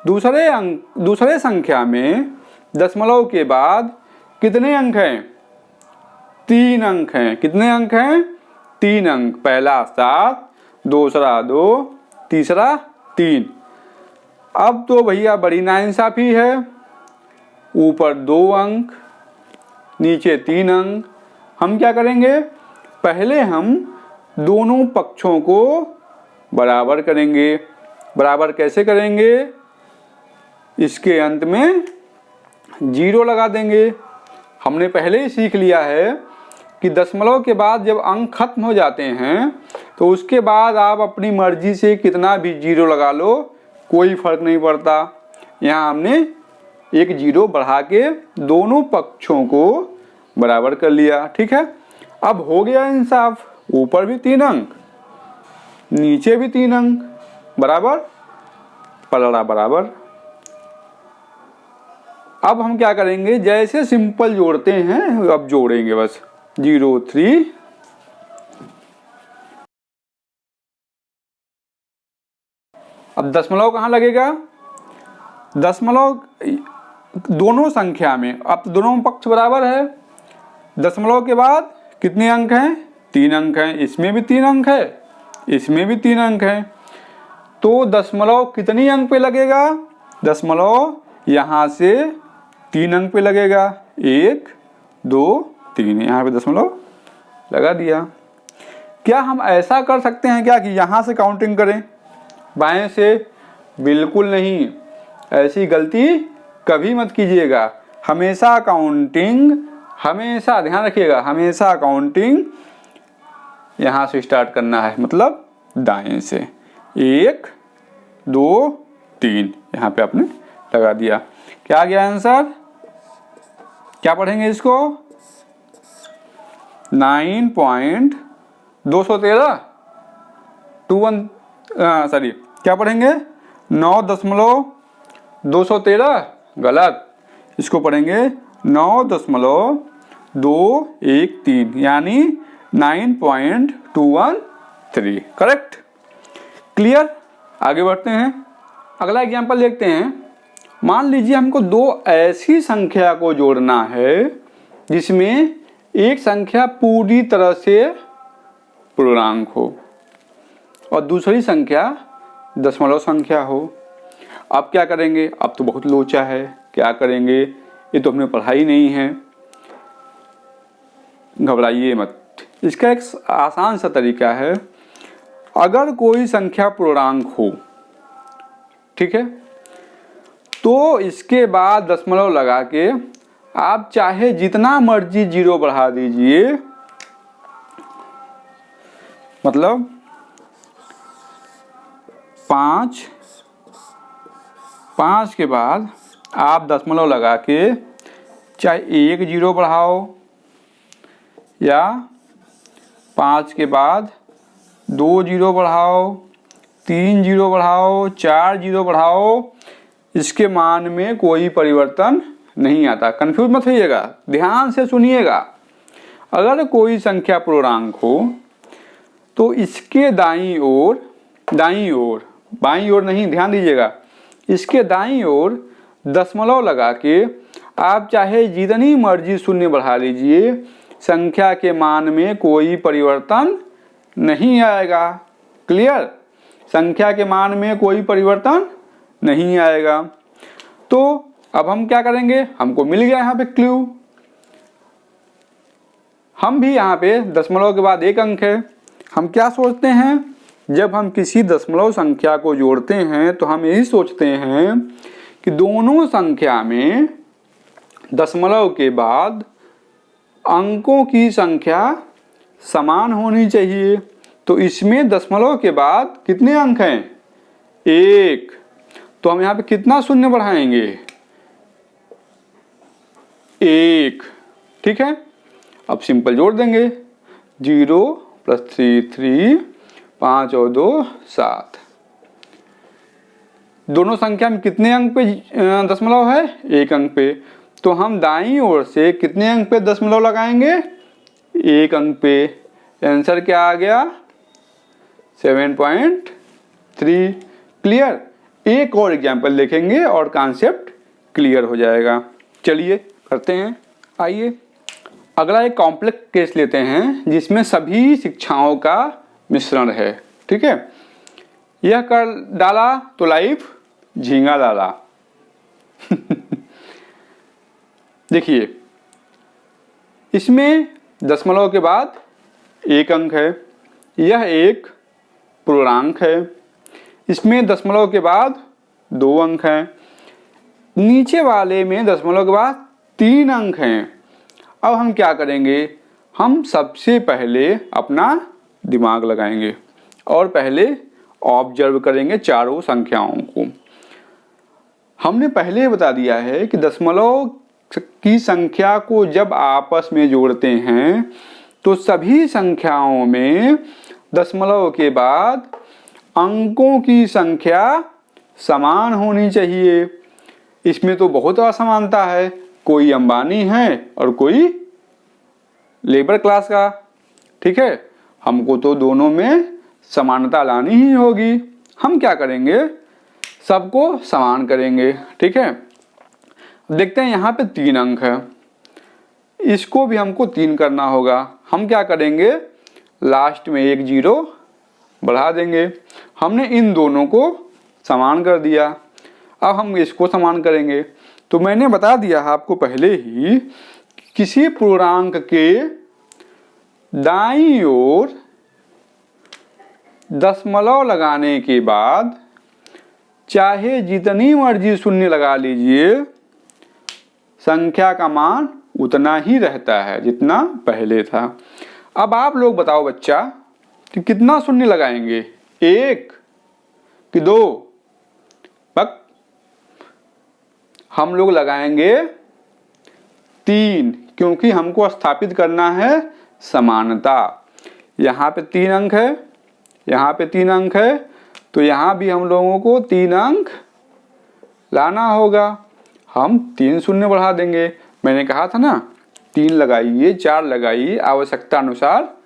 दूसरे संख्या में दशमलव के बाद कितने अंक हैं? 3 अंक हैं। कितने अंक हैं? 3 अंक। पहला 7, दूसरा 2, तीसरा 3। अब तो भैया बड़ी नाइंसाफी है, ऊपर 2 अंक नीचे 3 अंक। हम क्या करेंगे? पहले हम दोनों पक्षों को बराबर करेंगे। बराबर कैसे करेंगे? इसके अंत में 0 लगा देंगे। हमने पहले ही सीख लिया है कि दशमलव के बाद जब अंक खत्म हो जाते हैं तो उसके बाद आप अपनी मर्जी से कितना भी 0 लगा लो, कोई फर्क नहीं पड़ता। यहाँ हमने एक 0 बढ़ा के दोनों पक्षों को बराबर कर लिया। ठीक है, अब हो गया इंसाफ। ऊपर भी 3 अंक, नीचे भी 3 अंक, बराबर पलड़ा बराबर। अब हम क्या करेंगे? जैसे सिंपल जोड़ते हैं अब जोड़ेंगे बस। 0, 3, अब दशमलव कहाँ लगेगा? दशमलव दोनों संख्या में, अब तो दोनों पक्ष बराबर है। दशमलव के बाद कितने अंक हैं? 3 अंक हैं। इसमें भी 3 अंक है, इसमें भी 3 अंक हैं। तो दशमलव कितनी अंक पे लगेगा? दशमलव यहाँ से 3 अंक पे लगेगा। 1, 2, 3, यहाँ पे दशमलव लगा दिया। क्या हम ऐसा कर सकते हैं क्या कि यहाँ से काउंटिंग करें बाएं से? बिल्कुल नहीं, ऐसी गलती कभी मत कीजिएगा। हमेशा काउंटिंग, हमेशा ध्यान रखिएगा, हमेशा काउंटिंग यहाँ से स्टार्ट करना है, मतलब दाएं से। 1, 2, 3 यहाँ पे आपने लगा दिया। क्या आ गया आंसर? क्या पढ़ेंगे इसको? 9.213 क्या पढ़ेंगे? 9.213 गलत। इसको पढ़ेंगे 9.213 यानी 9.213। Correct, clear. आगे बढ़ते हैं, अगला एग्जाम्पल देखते हैं। मान लीजिए हमको 2 ऐसी संख्या को जोड़ना है जिसमें एक संख्या पूरी तरह से पूर्णांक हो और दूसरी संख्या दशमलव संख्या हो। अब क्या करेंगे? अब तो बहुत लोचा है, क्या करेंगे? ये तो हमने पढ़ाई नहीं है। घबराइए मत, इसका एक आसान सा तरीका है। अगर कोई संख्या पूर्णांक हो, ठीक है, तो इसके बाद दशमलव लगा के आप चाहे जितना मर्जी 0 बढ़ा दीजिए, मतलब 5 के बाद आप दशमलव लगा के चाहे 1 0 बढ़ाओ या 5 के बाद 2 0 बढ़ाओ, 3 0 बढ़ाओ, 4 0 बढ़ाओ, इसके मान में कोई परिवर्तन नहीं आता। कंफ्यूज मत होइएगा, ध्यान से सुनिएगा। अगर कोई संख्या पूर्णांक हो तो इसके दाईं ओर, बाईं ओर नहीं, ध्यान दीजिएगा, इसके दाईं ओर दशमलव लगा के आप चाहे जितनी मर्जी शून्य बढ़ा लीजिए, संख्या के मान में कोई परिवर्तन नहीं आएगा। क्लियर, संख्या के मान में कोई परिवर्तन नहीं आएगा। तो अब हम क्या करेंगे? हमको मिल गया यहाँ पे क्लू। हम भी यहाँ पे दशमलव के बाद 1 अंक है। हम क्या सोचते हैं? जब हम किसी दशमलव संख्या को जोड़ते हैं तो हम यही सोचते हैं कि दोनों संख्या में दशमलव के बाद अंकों की संख्या समान होनी चाहिए। तो इसमें दशमलव के बाद कितने अंक हैं? 1। तो हम यहाँ पे कितना शून्य बढ़ाएंगे? 1। ठीक है, अब सिंपल जोड़ देंगे। 0 + 3 3, 5 और 2 7। दोनों संख्या में कितने अंक पे दशमलव है? 1 अंक पे। तो हम दाईं ओर से कितने अंक पे दशमलव लगाएंगे? 1 अंक पे। आंसर क्या आ गया? 7.3। क्लियर? एक और एग्जाम्पल देखेंगे और कॉन्सेप्ट क्लियर हो जाएगा। चलिए करते हैं। आइए अगला एक कॉम्प्लेक्स केस लेते हैं जिसमें सभी शिक्षाओं का मिश्रण है। ठीक है, यह कर डाला तो लाइफ झींगा डाला। देखिए, इसमें दशमलव के बाद 1 अंक है, यह एक पूर्णांक है। इसमें दशमलव के बाद 2 अंक हैं, नीचे वाले में दशमलव के बाद 3 अंक हैं। अब हम क्या करेंगे? हम सबसे पहले अपना दिमाग लगाएंगे और पहले ऑब्जर्व करेंगे चारों संख्याओं को। हमने पहले बता दिया है कि दशमलव की संख्या को जब आपस में जोड़ते हैं तो सभी संख्याओं में दशमलव के बाद अंकों की संख्या समान होनी चाहिए। इसमें तो बहुत असमानता है, कोई अंबानी है और कोई लेबर क्लास का। ठीक है, हमको तो दोनों में समानता लानी ही होगी। हम क्या करेंगे? सबको समान करेंगे। ठीक है, देखते हैं यहाँ पे 3 अंक है, इसको भी हमको 3 करना होगा। हम क्या करेंगे? लास्ट में एक 0 बढ़ा देंगे। हमने इन दोनों को समान कर दिया, अब हम इसको समान करेंगे। तो मैंने बता दिया आपको पहले ही, किसी पूर्णांक के दाईं ओर दशमलव लगाने के बाद चाहे जितनी मर्जी शून्य लगा लीजिए, संख्या का मान उतना ही रहता है जितना पहले था। अब आप लोग बताओ बच्चा कि कितना शून्य लगाएंगे? 1 कि 2? बक हम लोग लगाएंगे 3, क्योंकि हमको स्थापित करना है समानता। यहाँ पे 3 अंक है, यहाँ पे 3 अंक है, तो यहाँ भी हम लोगों को 3 अंक लाना होगा। हम 3 शून्य बढ़ा देंगे। मैंने कहा था ना, 3 लगाइए, 4 लगाइए, आवश्यकता अनुसार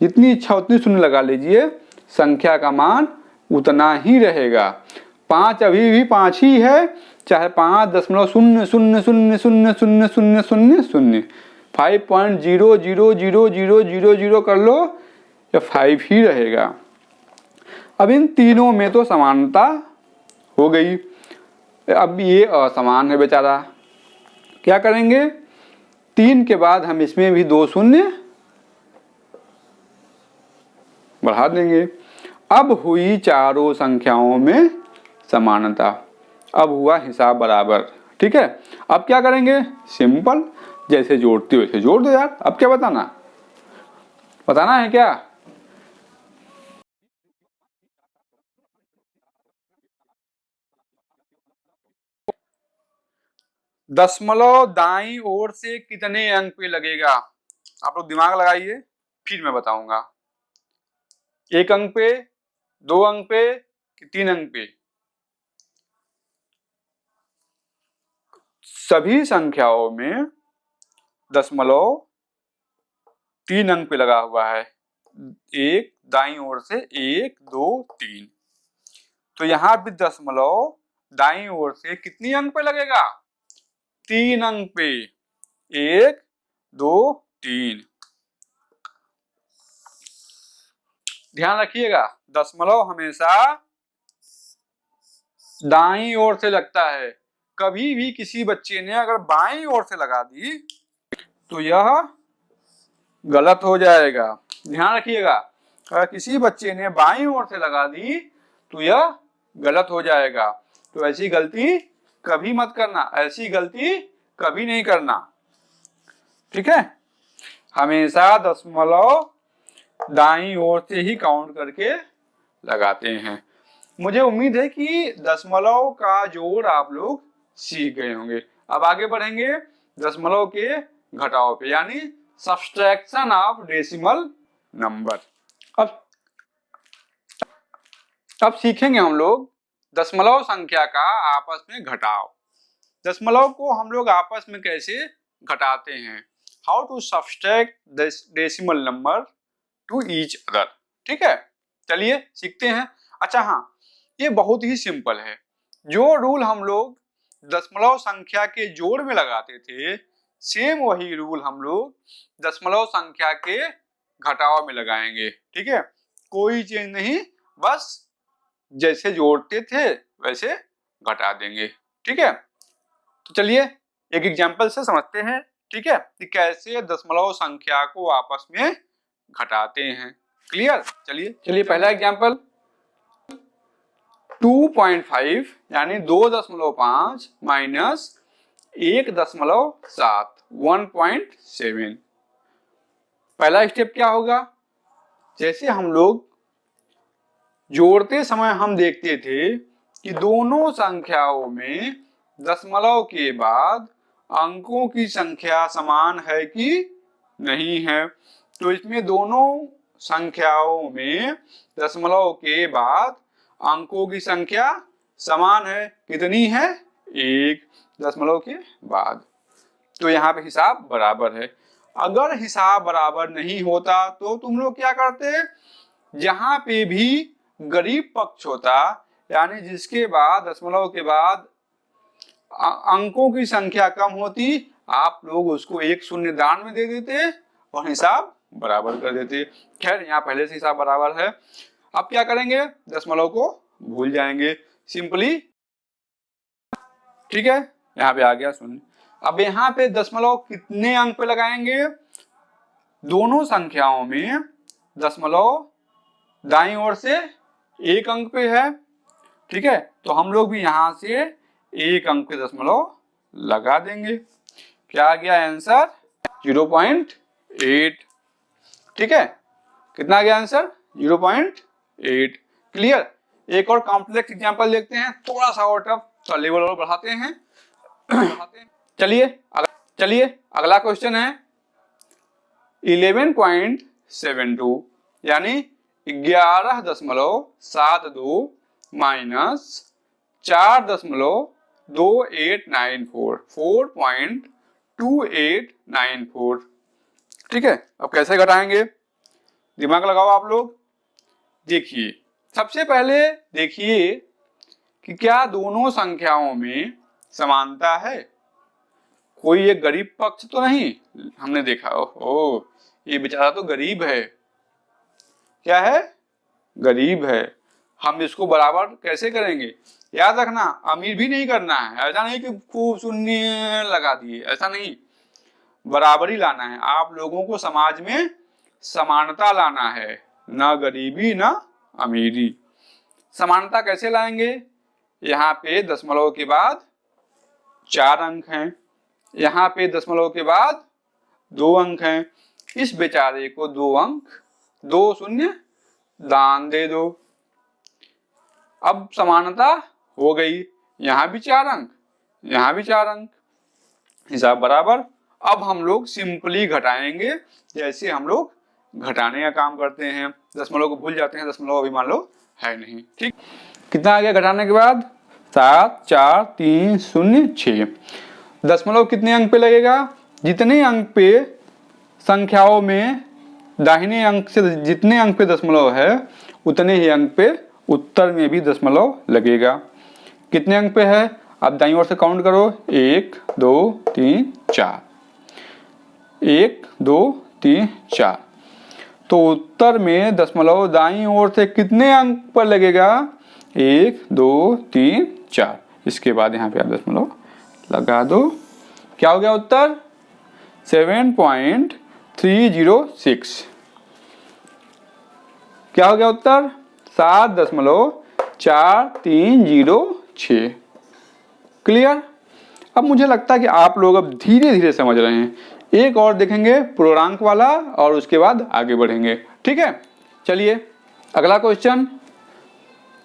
जितनी इच्छा उतनी शून्य लगा लीजिए, संख्या का मान उतना ही रहेगा। 5 अभी भी 5 ही है, चाहे 5.00000000 5.000000 कर लो, या 5 ही रहेगा। अब इन तीनों में तो समानता हो गई, अब ये असमान है बेचारा। क्या करेंगे? 3 के बाद हम इसमें भी 2 शून्य बढ़ा देंगे। अब हुई चारों संख्याओं में समानता, अब हुआ हिसाब बराबर। ठीक है, अब क्या करेंगे? सिंपल, जैसे जोड़ते हो वैसे जोड़ दो यार। अब क्या बताना है क्या? दशमलव दाईं ओर से कितने अंक पे लगेगा? आप लोग दिमाग लगाइए, फिर मैं बताऊंगा। 1 अंक पे, 2 अंक पे कि 3 अंक पे? सभी संख्याओं में दशमलव 3 अंक पे लगा हुआ है। 1 दाईं ओर से 1 2 3, तो यहां भी दशमलव दाईं ओर से कितनी अंक पे लगेगा? 3 अंक पे। 1 2 3। ध्यान रखिएगा, दशमलव हमेशा दाईं ओर से लगता है। कभी भी किसी बच्चे ने अगर बाईं ओर से लगा दी तो यह गलत हो जाएगा। ध्यान रखिएगा, अगर किसी बच्चे ने बाईं ओर से लगा दी तो यह गलत हो जाएगा। तो ऐसी गलती कभी मत करना, ऐसी गलती कभी नहीं करना। ठीक है, हमेशा दशमलव दाईं ओर से ही काउंट करके लगाते हैं। मुझे उम्मीद है कि दशमलव का जोड़ आप लोग सीख गए होंगे। अब आगे बढ़ेंगे दशमलव के घटाव पे, यानी सब्सट्रैक्शन ऑफ डेसिमल नंबर। अब सीखेंगे हम लोग दशमलव संख्या का आपस में घटाव। दशमलव को हम लोग आपस में कैसे घटाते हैं, how to subtract decimal number to each other. ठीक है, चलिए सीखते हैं। अच्छा हाँ, ये बहुत ही सिंपल है। जो रूल हम लोग दशमलव संख्या के जोड़ में लगाते थे, सेम वही रूल हम लोग दशमलव संख्या के घटाव में लगाएंगे। ठीक है, कोई चेंज नहीं, बस जैसे जोड़ते थे वैसे घटा देंगे। ठीक है, तो चलिए एक एग्जांपल से समझते हैं। ठीक है, कि कैसे दशमलव संख्या को आपस में घटाते हैं। क्लियर? चलिए पहला एग्जांपल 2.5 यानी 2.5 माइनस 1.7 1.7। पहला स्टेप क्या होगा, जैसे हम लोग जोड़ते समय हम देखते थे कि दोनों संख्याओं में दशमलव के बाद अंकों की संख्या समान है कि नहीं है। तो इसमें दोनों संख्याओं में दशमलव के बाद अंकों की संख्या समान है। कितनी है? 1 दशमलव के बाद। तो यहाँ पे हिसाब बराबर है। अगर हिसाब बराबर नहीं होता तो तुम लोग क्या करते, जहां पे भी गरीब पक्ष होता, यानी जिसके बाद दशमलव के बाद अंकों की संख्या कम होती, आप लोग उसको एक शून्य दान में दे देते और हिसाब बराबर कर देते। खैर यहाँ पहले से हिसाब बराबर है। अब क्या करेंगे, दशमलव को भूल जाएंगे सिंपली। ठीक है, यहाँ पे आ गया शून्य। अब यहाँ पे दशमलव कितने अंक पे लगाएंगे, दोनों संख्याओं में दशमलव दाईं ओर से 1 अंक पे है। ठीक है, तो हम लोग भी यहां से 1 अंक पे दशमलव लगा देंगे। क्या आ गया आंसर? 0.8। ठीक है, कितना आ गया आंसर? 0.8। क्लियर? एक और कॉम्प्लेक्स एग्जांपल देखते हैं, थोड़ा सा और टफ, थोड़ा लेवल और बढ़ाते हैं। चलिए अगला क्वेश्चन है 11.72 यानी 11.72 माइनस 4.2894 4.2894। ठीक है, अब कैसे घटाएंगे, दिमाग लगाओ आप लोग। देखिए, सबसे पहले देखिए कि क्या दोनों संख्याओं में समानता है, कोई एक गरीब पक्ष तो नहीं। हमने देखा ओह ये बेचारा तो गरीब है। क्या है? गरीब है। हम इसको बराबर कैसे करेंगे, याद रखना अमीर भी नहीं करना है। ऐसा नहीं कि खूब शून्य लगा दिए, ऐसा नहीं, बराबरी लाना है। आप लोगों को समाज में समानता लाना है, ना गरीबी ना अमीरी। समानता कैसे लाएंगे, यहाँ पे दशमलव के बाद 4 अंक हैं, यहाँ पे दशमलव के बाद 2 अंक हैं। इस बेचारे को 2 अंक 2 शून्य दान दे दो। अब समानता हो गई, यहाँ भी 4 अंक यहाँ भी 4 अंक, हिसाब बराबर। अब हम लोग सिंपली घटाएंगे, जैसे हम लोग घटाने का काम करते हैं। दशमलव को भूल जाते हैं, दशमलव अभी मान लो है नहीं। ठीक, कितना आ गया घटाने के बाद? 7 4 3 0 6। दशमलव कितने अंक पे लगेगा, जितने अंक पे संख्याओं में दाहिने अंक से जितने अंक पे दशमलव है उतने ही अंक पे उत्तर में भी दशमलव लगेगा। कितने अंक पे है, आप दाईं ओर से काउंट करो, 1 2 3 4 1 2 3 4। तो उत्तर में दशमलव दाईं ओर से कितने अंक पर लगेगा, 1 2 3 4। इसके बाद यहाँ पे आप दशमलव लगा दो। क्या हो गया उत्तर? 7.306। क्या हो गया उत्तर? 7.4306। क्लियर? अब मुझे लगता है कि आप लोग अब धीरे धीरे समझ रहे हैं। एक और देखेंगे पूर्णांक वाला और उसके बाद आगे बढ़ेंगे। ठीक है, चलिए अगला क्वेश्चन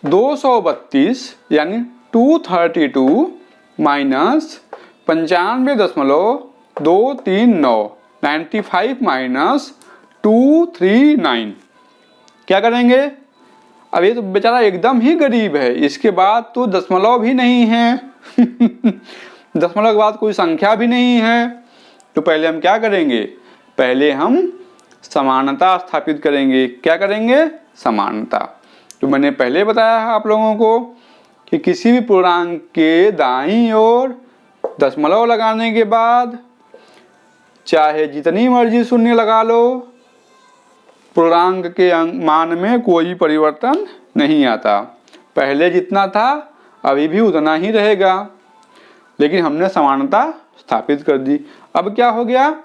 232 यानी 232 माइनस 95.239 95 माइनस 239 क्या करेंगे। अब ये तो बेचारा एकदम ही गरीब है, इसके बाद तो दशमलव भी नहीं है दशमलव के बाद कोई संख्या भी नहीं है। तो पहले हम क्या करेंगे, पहले हम समानता स्थापित करेंगे। क्या करेंगे, समानता। तो मैंने पहले बताया है आप लोगों को कि किसी भी पूर्णांक के दाईं ओर दशमलव लगाने के बाद चाहे जितनी मर्जी शून्य लगा लो, पूर्णांक के मान में कोई परिवर्तन नहीं आता। पहले जितना था अभी भी उतना ही रहेगा, लेकिन हमने समानता स्थापित कर दी। अब क्या हो गया,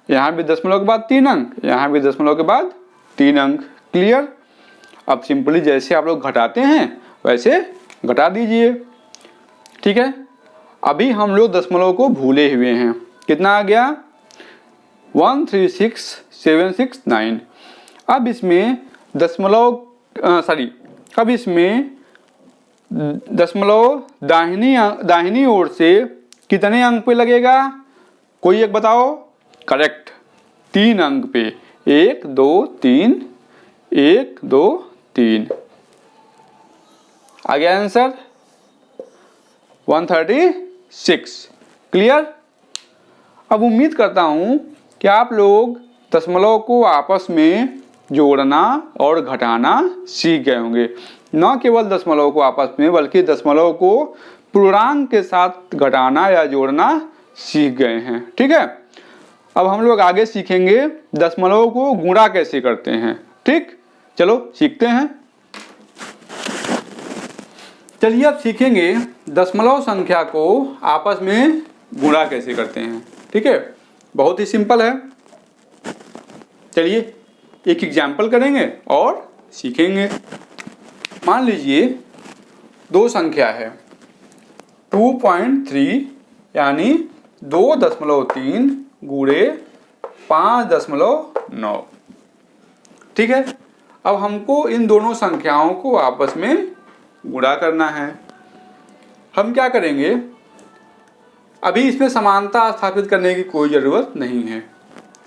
यहाँ भी दशमलव के बाद 3 अंक, यहाँ भी दशमलव के बाद 3 अंक। क्लियर। अब सिंपली जैसे आप लोग घटाते हैं वैसे घटा दीजिए। ठीक है। अभी हम लोग दशमलव को भूले हुए हैं। कितना आ गया, 136,769। अब इसमें दशमलव दाहिनी ओर से कितने अंक पे लगेगा, कोई एक बताओ। करेक्ट, 3 अंक पे। 1 2 3 1 2 3 आ गया आंसर 136। क्लियर। अब उम्मीद करता हूं कि आप लोग दशमलव को आपस में जोड़ना और घटाना सीख गए होंगे। न केवल दशमलव को आपस में, बल्कि दशमलव को पूर्णांक के साथ घटाना या जोड़ना सीख गए हैं। ठीक है। अब हम लोग आगे सीखेंगे दशमलव को गुणा कैसे करते हैं। ठीक, चलो सीखते हैं। चलिए अब सीखेंगे दशमलव संख्या को आपस में गुणा कैसे करते हैं। ठीक है, बहुत ही सिंपल है। चलिए एक एग्जाम्पल करेंगे और सीखेंगे। मान लीजिए दो संख्या है 2.3 यानी 2.3 गुणे 5.9। ठीक है। अब हमको इन दोनों संख्याओं को आपस में गुणा करना है। हम क्या करेंगे, अभी इसमें समानता स्थापित करने की कोई ज़रूरत नहीं है।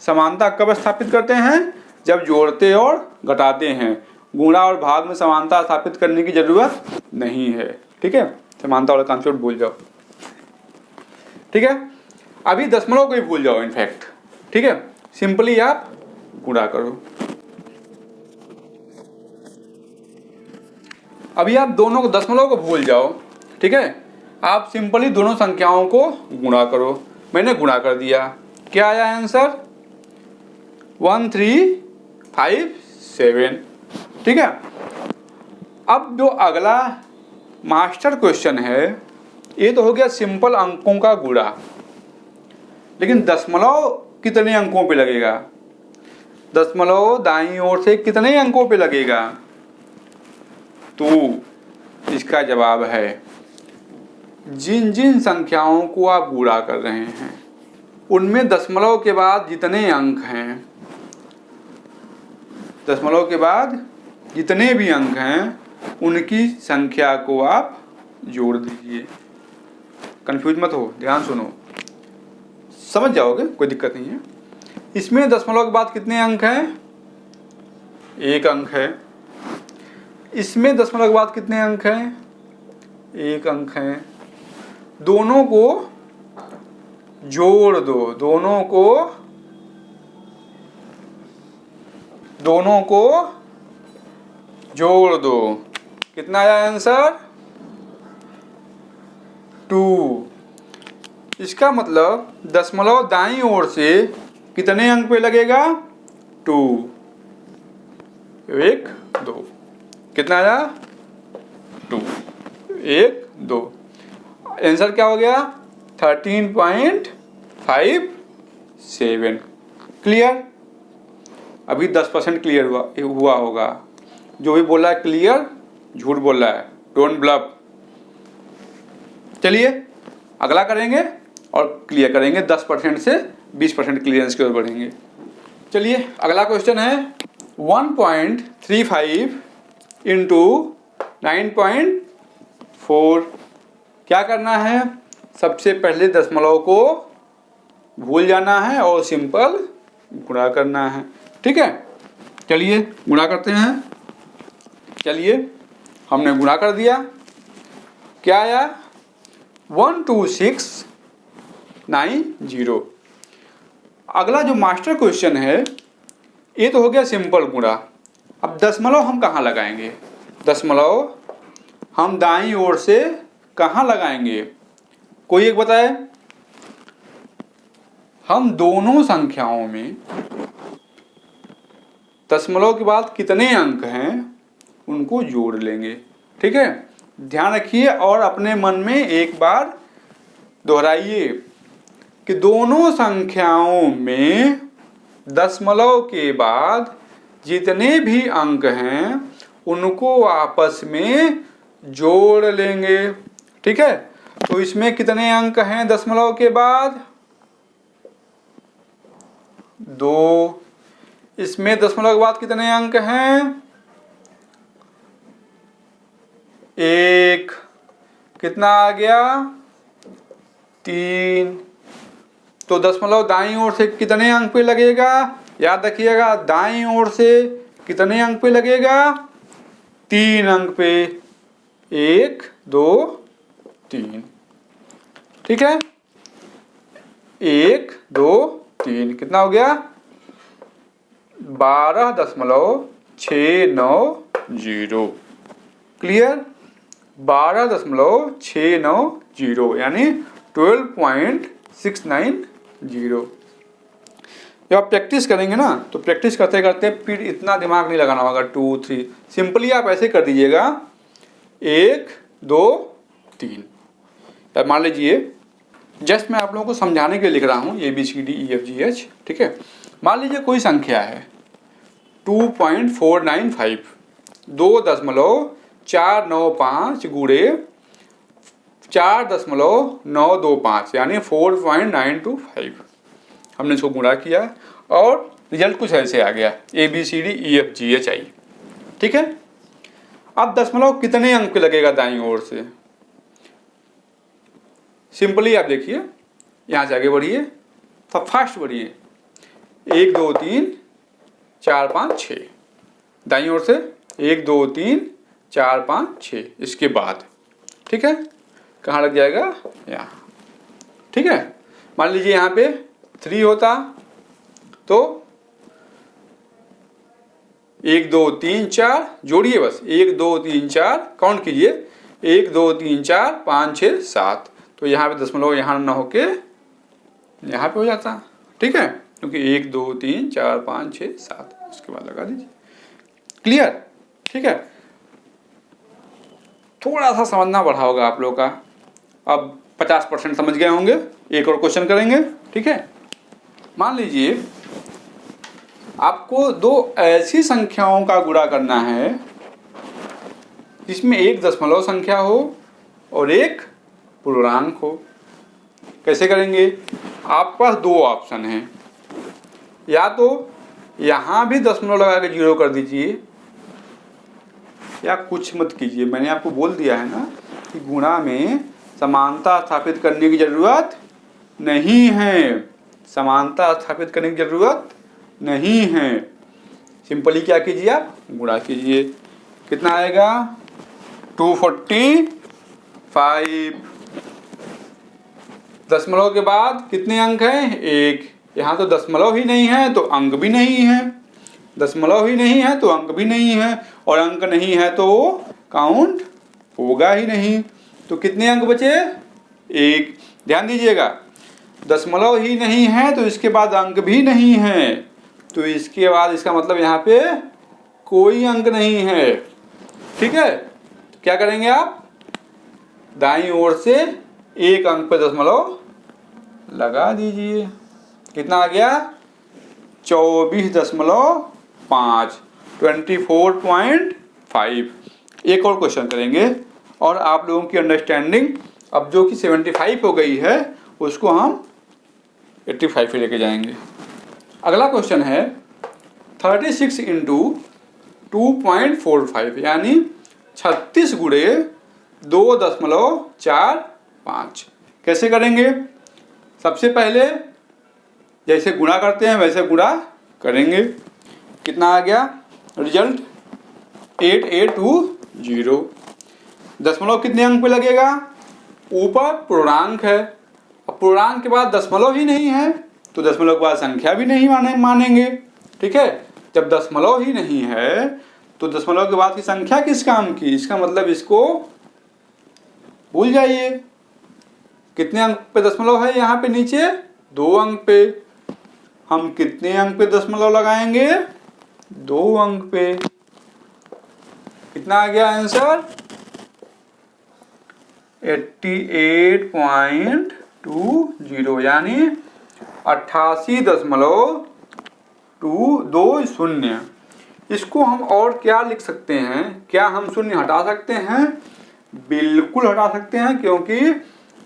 समानता कब स्थापित करते हैं, जब जोड़ते और घटाते हैं। गुणा और भाग में समानता स्थापित करने की ज़रूरत नहीं है। ठीक है, समानता वाला कॉन्सेप्ट भूल जाओ। ठीक है, अभी दशमलव को ही भूल जाओ इनफैक्ट। ठीक है, सिंपली आप गुणा करो। अभी आप दोनों को दशमलव को भूल जाओ। ठीक है, आप सिंपली दोनों संख्याओं को गुणा करो। मैंने गुणा कर दिया, क्या आया आंसर 1357। ठीक है। अब जो अगला मास्टर क्वेश्चन है, ये तो हो गया सिंपल अंकों का गुणा, लेकिन दशमलव कितने अंकों पे लगेगा, दशमलव दाईं ओर से कितने अंकों पे लगेगा। तो इसका जवाब है जिन जिन संख्याओं को आप गुणा कर रहे हैं उनमें दशमलव के बाद जितने अंक हैं, दशमलव के बाद जितने भी अंक हैं उनकी संख्या को आप जोड़ दीजिए। कंफ्यूज मत हो, ध्यान सुनो, समझ जाओगे, कोई दिक्कत नहीं है। इसमें दशमलव के बाद कितने अंक हैं, 1 अंक है। इसमें दशमलव के बाद कितने अंक हैं, 1 अंक हैं। दोनों को जोड़ दो, दोनों को जोड़ दो। कितना आया आंसर 2। इसका मतलब दशमलव दाईं ओर से कितने अंक पे लगेगा, 2। 1 2 कितना आया 2 1 2। आंसर क्या हो गया 13.57। क्लियर। अभी 10% क्लियर हुआ होगा। जो भी बोला है क्लियर झूठ बोल रहा है, डोंट ब्लफ। चलिए अगला करेंगे और क्लियर करेंगे। 10% से 20% क्लियरेंस की ओर बढ़ेंगे। चलिए अगला क्वेश्चन है 1.35 इंटू 9.4। क्या करना है, सबसे पहले दशमलव को भूल जाना है और सिंपल गुणा करना है। ठीक है, चलिए गुणा करते हैं। चलिए हमने गुणा कर दिया, क्या आया 12690। अगला जो मास्टर क्वेश्चन है ये तो हो गया सिंपल गुणा। अब दशमलव हम कहाँ लगाएंगे, दशमलव हम दाईं ओर से कहाँ लगाएंगे, कोई एक बताए। हम दोनों संख्याओं में दशमलव के बाद कितने अंक हैं उनको जोड़ लेंगे। ठीक है, ध्यान रखिए और अपने मन में एक बार दोहराइए कि दोनों संख्याओं में दशमलव के बाद जितने भी अंक हैं उनको आपस में जोड़ लेंगे। ठीक है, तो इसमें कितने अंक हैं दशमलव के बाद, 2। इसमें दशमलव के बाद कितने अंक हैं, 1। कितना आ गया, 3। तो दशमलव दाईं ओर से कितने अंक पे लगेगा, याद रखिएगा दाईं ओर से कितने अंक पे लगेगा, 3 अंक पे, 1 2 3। ठीक है, 1 2 3 कितना हो गया, 12.690। क्लियर, 12.690 यानी 12.690। जब आप प्रैक्टिस करेंगे ना तो प्रैक्टिस करते करते फिर इतना दिमाग नहीं लगाना होगा, 2 3। सिंपली आप ऐसे कर दीजिएगा 1 2 3। अब मान लीजिए जस्ट मैं आप लोगों को समझाने के लिए लिख रहा हूँ ABCDEFGH। ठीक है, मान लीजिए कोई संख्या है 2.495, 2.495 गुणे 4.925 यानी 4.925। हमने इसको गुणा किया और रिजल्ट कुछ ऐसे आ गया ABCDEFGH। ठीक है, अब दशमलव कितने अंक पे लगेगा दाईं ओर से, सिंपली आप देखिए, यहाँ से आगे बढ़िए, तो फास्ट बढ़िए, 1 2 3 4 5 6 दाईं ओर से 1 2 3 4 5 6। इसके बाद ठीक है कहाँ लग जाएगा, यहाँ। ठीक है, मान लीजिए यहाँ पे 3 होता तो 1 2 3 4 जोड़िए, बस 1 2 3 4 काउंट कीजिए, 1 2 3 4 5 6 7। तो यहाँ पे दशमलव यहाँ ना होके यहाँ पे हो जाता। ठीक है, क्योंकि 1 2 3 4 5 6 7 उसके बाद लगा दीजिए। क्लियर, ठीक है, थोड़ा सा समझना बढ़ा होगा आप लोग का। अब 50% समझ गए होंगे। एक और क्वेश्चन करेंगे। ठीक है, मान लीजिए आपको दो ऐसी संख्याओं का गुणा करना है जिसमें एक दशमलव संख्या हो और एक पूर्णांक हो। कैसे करेंगे, आपके पास दो ऑप्शन हैं, या तो यहाँ भी दशमलव लगा के 0 कर दीजिए या कुछ मत कीजिए। मैंने आपको बोल दिया है ना कि गुणा में समानता स्थापित करने की जरूरत नहीं है, समानता स्थापित करने की जरूरत नहीं है। सिंपली क्या कीजिए, आप गुणा कीजिए। कितना आएगा 245। दशमलव के बाद कितने अंक हैं, 1। यहाँ तो दशमलव ही नहीं है तो अंक भी नहीं है, दशमलव ही नहीं है तो अंक भी नहीं है, और अंक नहीं है तो काउंट होगा ही नहीं। तो कितने अंक बचे, 1। ध्यान दीजिएगा, दशमलव ही नहीं है तो इसके बाद अंक भी नहीं है, तो इसके बाद इसका मतलब यहाँ पे कोई अंक नहीं है। ठीक है, तो क्या करेंगे आप, दाईं ओर से एक अंक पे दशमलव लगा दीजिए। कितना आ गया 24.5 24.5। एक और क्वेश्चन करेंगे और आप लोगों की अंडरस्टैंडिंग अब जो कि 75 हो गई है उसको हम 85 पे लेके जाएंगे। अगला क्वेश्चन है 36 × 2.45 यानी 36 गुणे 2.45। कैसे करेंगे? सबसे पहले जैसे गुणा करते हैं वैसे गुणा करेंगे। कितना आ गया रिजल्ट? 8820। दशमलव कितने अंक पे लगेगा? ऊपर पूर्णांक है, अब पूर्णांक के बाद दशमलव ही नहीं है तो दशमलव के बाद संख्या भी नहीं मानेंगे। ठीक है, जब दशमलव ही नहीं है तो दशमलव के बाद की संख्या किस काम की? इसका मतलब इसको भूल जाइए। कितने अंक पे दशमलव है? यहाँ पे नीचे 2 अंक पे। हम कितने अंक पे दशमलव लगाएंगे? 2 अंक पे। कितना आ गया आंसर? 88.20 यानी 88.20। इसको हम और क्या लिख सकते हैं? क्या हम शून्य हटा सकते हैं? बिल्कुल हटा सकते हैं, क्योंकि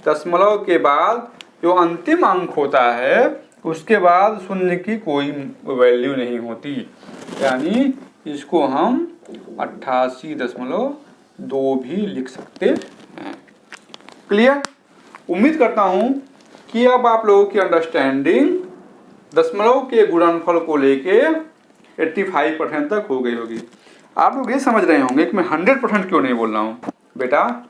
दशमलव के बाद जो अंतिम अंक होता है उसके बाद शून्य की कोई वैल्यू नहीं होती, यानी इसको हम 88.2 भी लिख सकते हैं। क्लियर? उम्मीद करता हूं कि अब आप लोगों की अंडरस्टैंडिंग दशमलव के गुणनफल को लेके 85% तक हो गई होगी। आप लोग ये समझ रहे होंगे कि मैं 100% क्यों नहीं बोल रहा हूँ। बेटा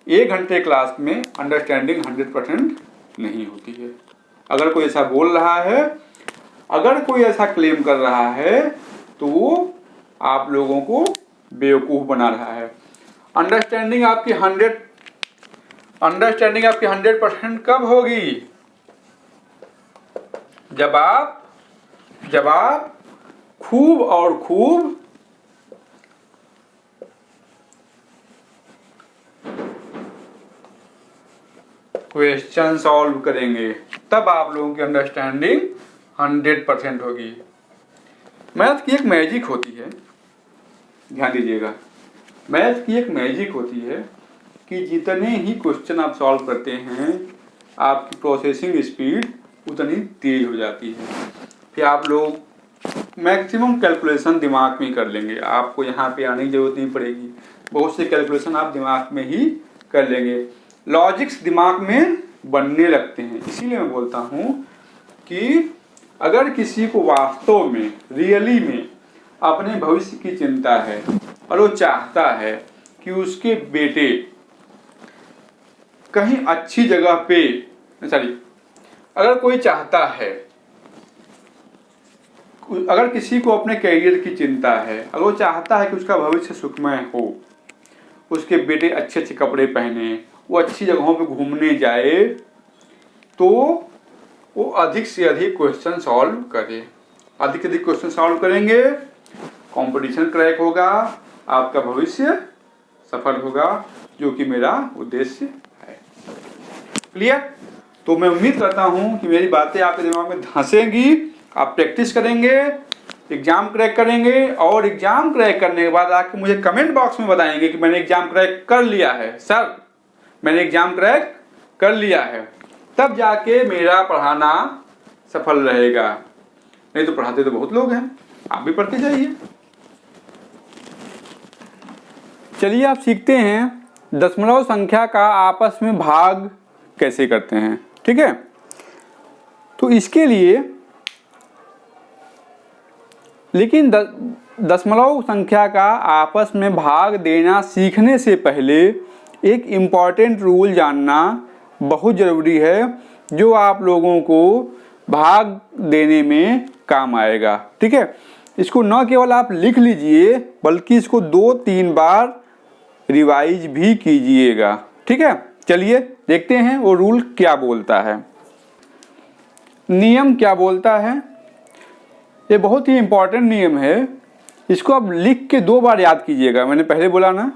1 घंटे क्लास में अंडरस्टैंडिंग 100% नहीं होती है। अगर कोई ऐसा बोल रहा है, अगर कोई ऐसा क्लेम कर रहा है तो वो आप लोगों को बेवकूफ़ बना रहा है। अंडरस्टैंडिंग आपकी 100% कब होगी? जब आप खूब और खूब क्वेश्चन सॉल्व करेंगे, तब आप लोगों की अंडरस्टैंडिंग 100% होगी। मैथ की एक मैजिक होती है, ध्यान दीजिएगा। मैथ की एक मैजिक होती है कि जितने ही क्वेश्चन आप सॉल्व करते हैं आपकी प्रोसेसिंग स्पीड उतनी तेज हो जाती है। फिर आप लोग मैक्सिमम कैलकुलेशन दिमाग में ही कर लेंगे, आपको यहाँ पे आने की जरूरत नहीं पड़ेगी। बहुत से कैलकुलेशन आप दिमाग में ही कर लेंगे, लॉजिक्स दिमाग में बनने लगते हैं। इसीलिए मैं बोलता हूँ कि अगर किसी को वास्तव में रियली में अपने भविष्य की चिंता है और वो चाहता है कि उसके बेटे कहीं अच्छी जगह पे अगर कोई चाहता है, अगर किसी को अपने करियर की चिंता है, अगर वो चाहता है कि उसका भविष्य सुखमय हो, उसके बेटे अच्छे अच्छे कपड़े पहने, वो अच्छी जगहों पे घूमने जाए, तो वो अधिक से अधिक क्वेश्चन सॉल्व करे। अधिक से अधिक क्वेश्चन सॉल्व करेंगे, कंपटीशन क्रैक होगा, आपका भविष्य सफल होगा, जो कि मेरा उद्देश्य है। क्लियर? तो मैं उम्मीद करता हूं कि मेरी बातें आपके दिमाग में धंसेंगी, आप प्रैक्टिस करेंगे, एग्जाम क्रैक करेंगे, और एग्जाम क्रैक करने के बाद आके मुझे कमेंट बॉक्स में बताएंगे कि मैंने एग्जाम क्रैक कर लिया है, सर मैंने एग्जाम क्रैक कर लिया है। तब जाके मेरा पढ़ाना सफल रहेगा, नहीं तो पढ़ाते तो बहुत लोग हैं, आप भी पढ़ते जाइए। चलिए आप सीखते हैं दशमलव संख्या का आपस में भाग कैसे करते हैं। ठीक है, तो इसके लिए लेकिन दशमलव संख्या का आपस में भाग देना सीखने से पहले एक इम्पॉर्टेंट रूल जानना बहुत ज़रूरी है, जो आप लोगों को भाग देने में काम आएगा। ठीक है, इसको न केवल आप लिख लीजिए बल्कि इसको 2-3 बार रिवाइज भी कीजिएगा। ठीक है, चलिए देखते हैं वो रूल क्या बोलता है, नियम क्या बोलता है। ये बहुत ही इम्पोर्टेंट नियम है, इसको आप लिख के 2 बार याद कीजिएगा। मैंने पहले बोला ना,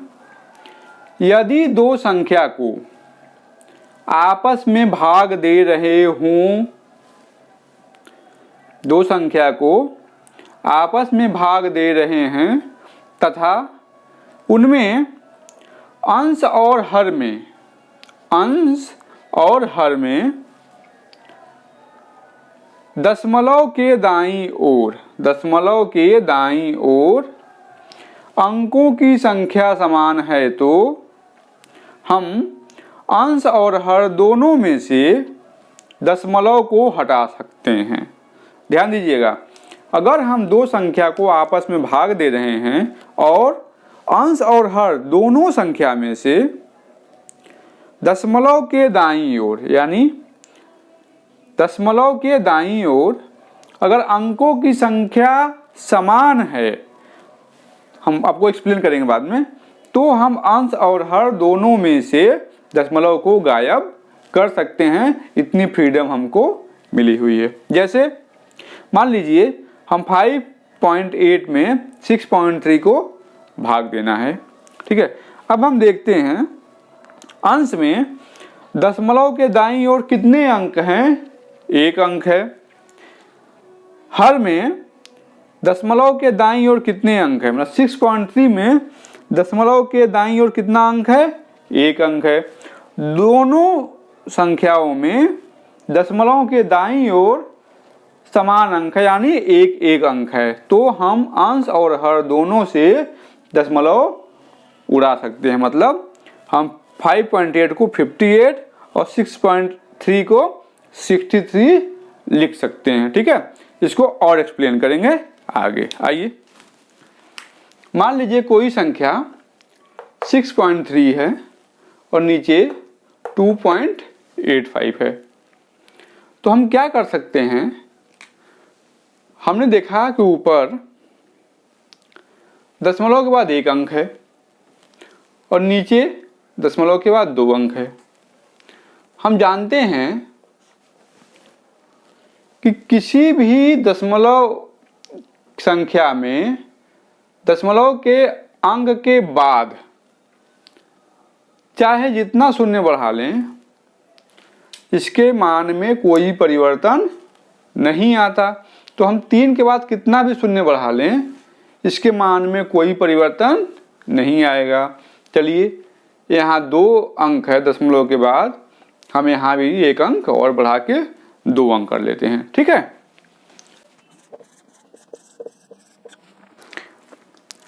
यदि 2 संख्या को आपस में भाग दे रहे हों, 2 संख्या को आपस में भाग दे रहे हैं तथा उनमें अंश और हर में दशमलव के दाईं ओर अंकों की संख्या समान है तो हम अंश और हर दोनों में से दशमलव को हटा सकते हैं। ध्यान दीजिएगा, अगर हम दो संख्या को आपस में भाग दे रहे हैं और अंश और हर दोनों संख्या में से दशमलव के दाईं ओर, यानी दशमलव के दाईं ओर अगर अंकों की संख्या समान है, हम आपको एक्सप्लेन करेंगे बाद में, तो हम अंश और हर दोनों में से दशमलव को गायब कर सकते हैं। इतनी फ्रीडम हमको मिली हुई है। जैसे मान लीजिए हम 5.8 में 6.3 को भाग देना है, ठीक है। अब हम देखते हैं अंश में दशमलव के दाईं ओर कितने अंक हैं? 1 अंक है। हर में दशमलव के दाईं ओर कितने अंक है? मतलब 6.3 में दशमलव के दाईं ओर कितना अंक है? 1 अंक है। दोनों संख्याओं में दशमलव के दाईं ओर समान अंक है, यानी 1 अंक है। तो हम अंश और हर दोनों से दशमलव उड़ा सकते हैं। मतलब हम 5.8 को 58 और 6.3 को 63 लिख सकते हैं, ठीक है। इसको और एक्सप्लेन करेंगे आगे। आइए, मान लीजिए कोई संख्या 6.3 है और नीचे 2.85 है, तो हम क्या कर सकते हैं? हमने देखा कि ऊपर दशमलव के बाद 1 अंक है और नीचे दशमलव के बाद 2 अंक है। हम जानते हैं कि किसी भी दशमलव संख्या में दशमलव के अंक के बाद चाहे जितना शून्य बढ़ा लें, इसके मान में कोई परिवर्तन नहीं आता। तो हम 3 के बाद कितना भी शून्य बढ़ा लें, इसके मान में कोई परिवर्तन नहीं आएगा। चलिए, यहाँ 2 अंक है दशमलव के बाद, हम यहाँ भी 1 अंक और बढ़ा के 2 अंक कर लेते हैं, ठीक है।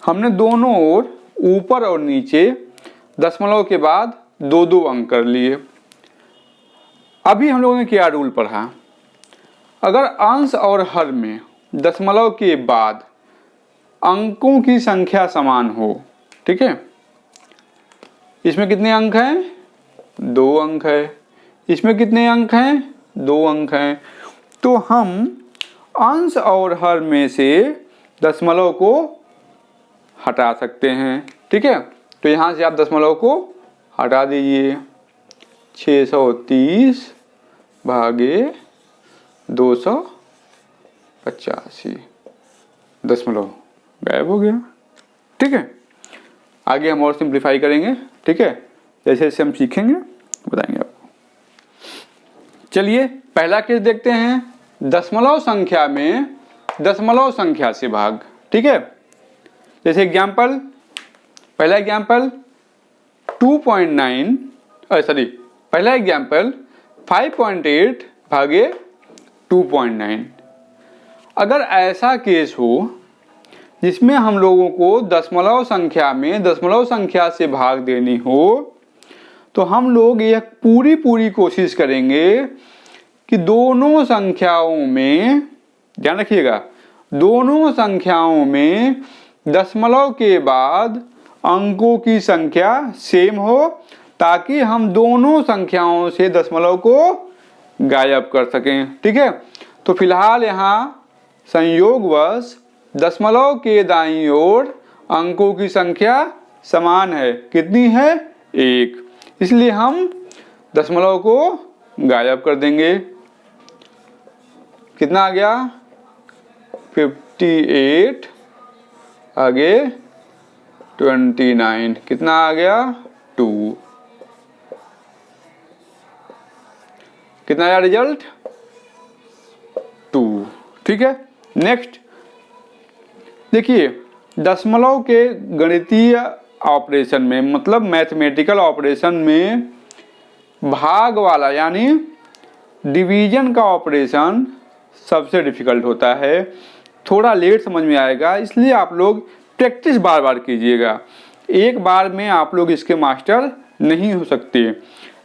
हमने दोनों ओर ऊपर और नीचे दशमलव के बाद 2-2 अंक कर लिए। अभी हम लोगों ने क्या रूल पढ़ा? अगर अंश और हर में दशमलव के बाद अंकों की संख्या समान हो, ठीक है। इसमें कितने अंक हैं? 2 अंक है। इसमें कितने अंक हैं? 2 अंक हैं। तो हम अंश और हर में से दशमलव को हटा सकते हैं, ठीक है। तो यहाँ से आप दशमलव को हटा दीजिए। 630 भागे 285 दशमलव गायब हो गया, ठीक है। आगे हम और सिंप्लीफाई करेंगे, ठीक है। जैसे जैसे हम सीखेंगे बताएंगे आपको। चलिए, पहला केस देखते हैं। दशमलव संख्या में दशमलव संख्या से भाग, ठीक है। जैसे एग्जाम्पल, पहला एग्जाम्पल 5.8 भागे 2.9। अगर ऐसा केस हो जिसमें हम लोगों को दशमलव संख्या में दशमलव संख्या से भाग देनी हो, तो हम लोग यह पूरी कोशिश करेंगे कि दोनों संख्याओं में, ध्यान रखिएगा, दोनों संख्याओं में दशमलव के बाद अंकों की संख्या सेम हो, ताकि हम दोनों संख्याओं से दशमलव को गायब कर सकें, ठीक है। तो फिलहाल यहाँ संयोगवश दशमलव के दाईं ओर अंकों की संख्या समान है। कितनी है? 1। इसलिए हम दशमलव को गायब कर देंगे। कितना आ गया? 58 आगे 29, कितना आ गया? 2। कितना आया रिजल्ट? 2, ठीक है। नेक्स्ट देखिए, दशमलव के गणितीय ऑपरेशन में, मतलब मैथमेटिकल ऑपरेशन में भाग वाला यानी डिवीजन का ऑपरेशन सबसे डिफिकल्ट होता है। थोड़ा लेट समझ में आएगा, इसलिए आप लोग प्रैक्टिस बार बार कीजिएगा। एक बार में आप लोग इसके मास्टर नहीं हो सकते,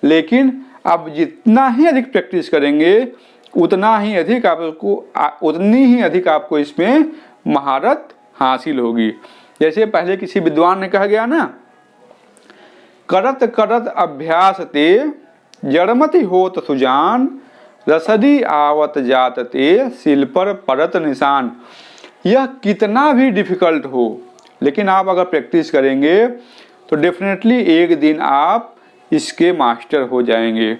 लेकिन आप जितना ही अधिक प्रैक्टिस करेंगे उतना ही अधिक उतनी ही अधिक आपको इसमें महारत हासिल होगी। जैसे पहले किसी विद्वान ने कहा गया ना, करत करत अभ्यास ते जड़मति होत सुजान, रसदी आवत जात ते सिल पर परत निशान। यह कितना भी डिफिकल्ट हो, लेकिन आप अगर प्रैक्टिस करेंगे तो डेफिनेटली एक दिन आप इसके मास्टर हो जाएंगे।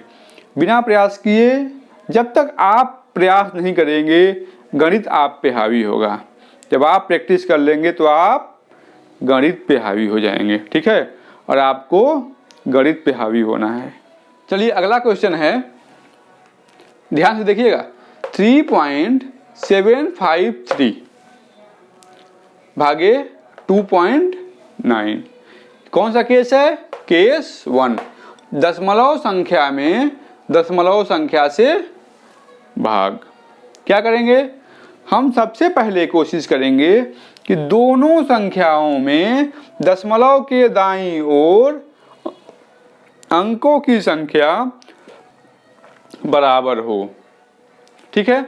बिना प्रयास किए, जब तक आप प्रयास नहीं करेंगे, गणित आप पे हावी होगा। जब आप प्रैक्टिस कर लेंगे तो आप गणित पे हावी हो जाएंगे, ठीक है, और आपको गणित पे हावी होना है। चलिए अगला क्वेश्चन है, ध्यान से देखिएगा। 3.753 भागे 2.9, कौन सा केस है? केस 1। दशमलव संख्या में दशमलव संख्या से भाग। क्या करेंगे? हम सबसे पहले कोशिश करेंगे कि दोनों संख्याओं में दशमलव के दाईं ओर अंकों की संख्या बराबर हो, ठीक है।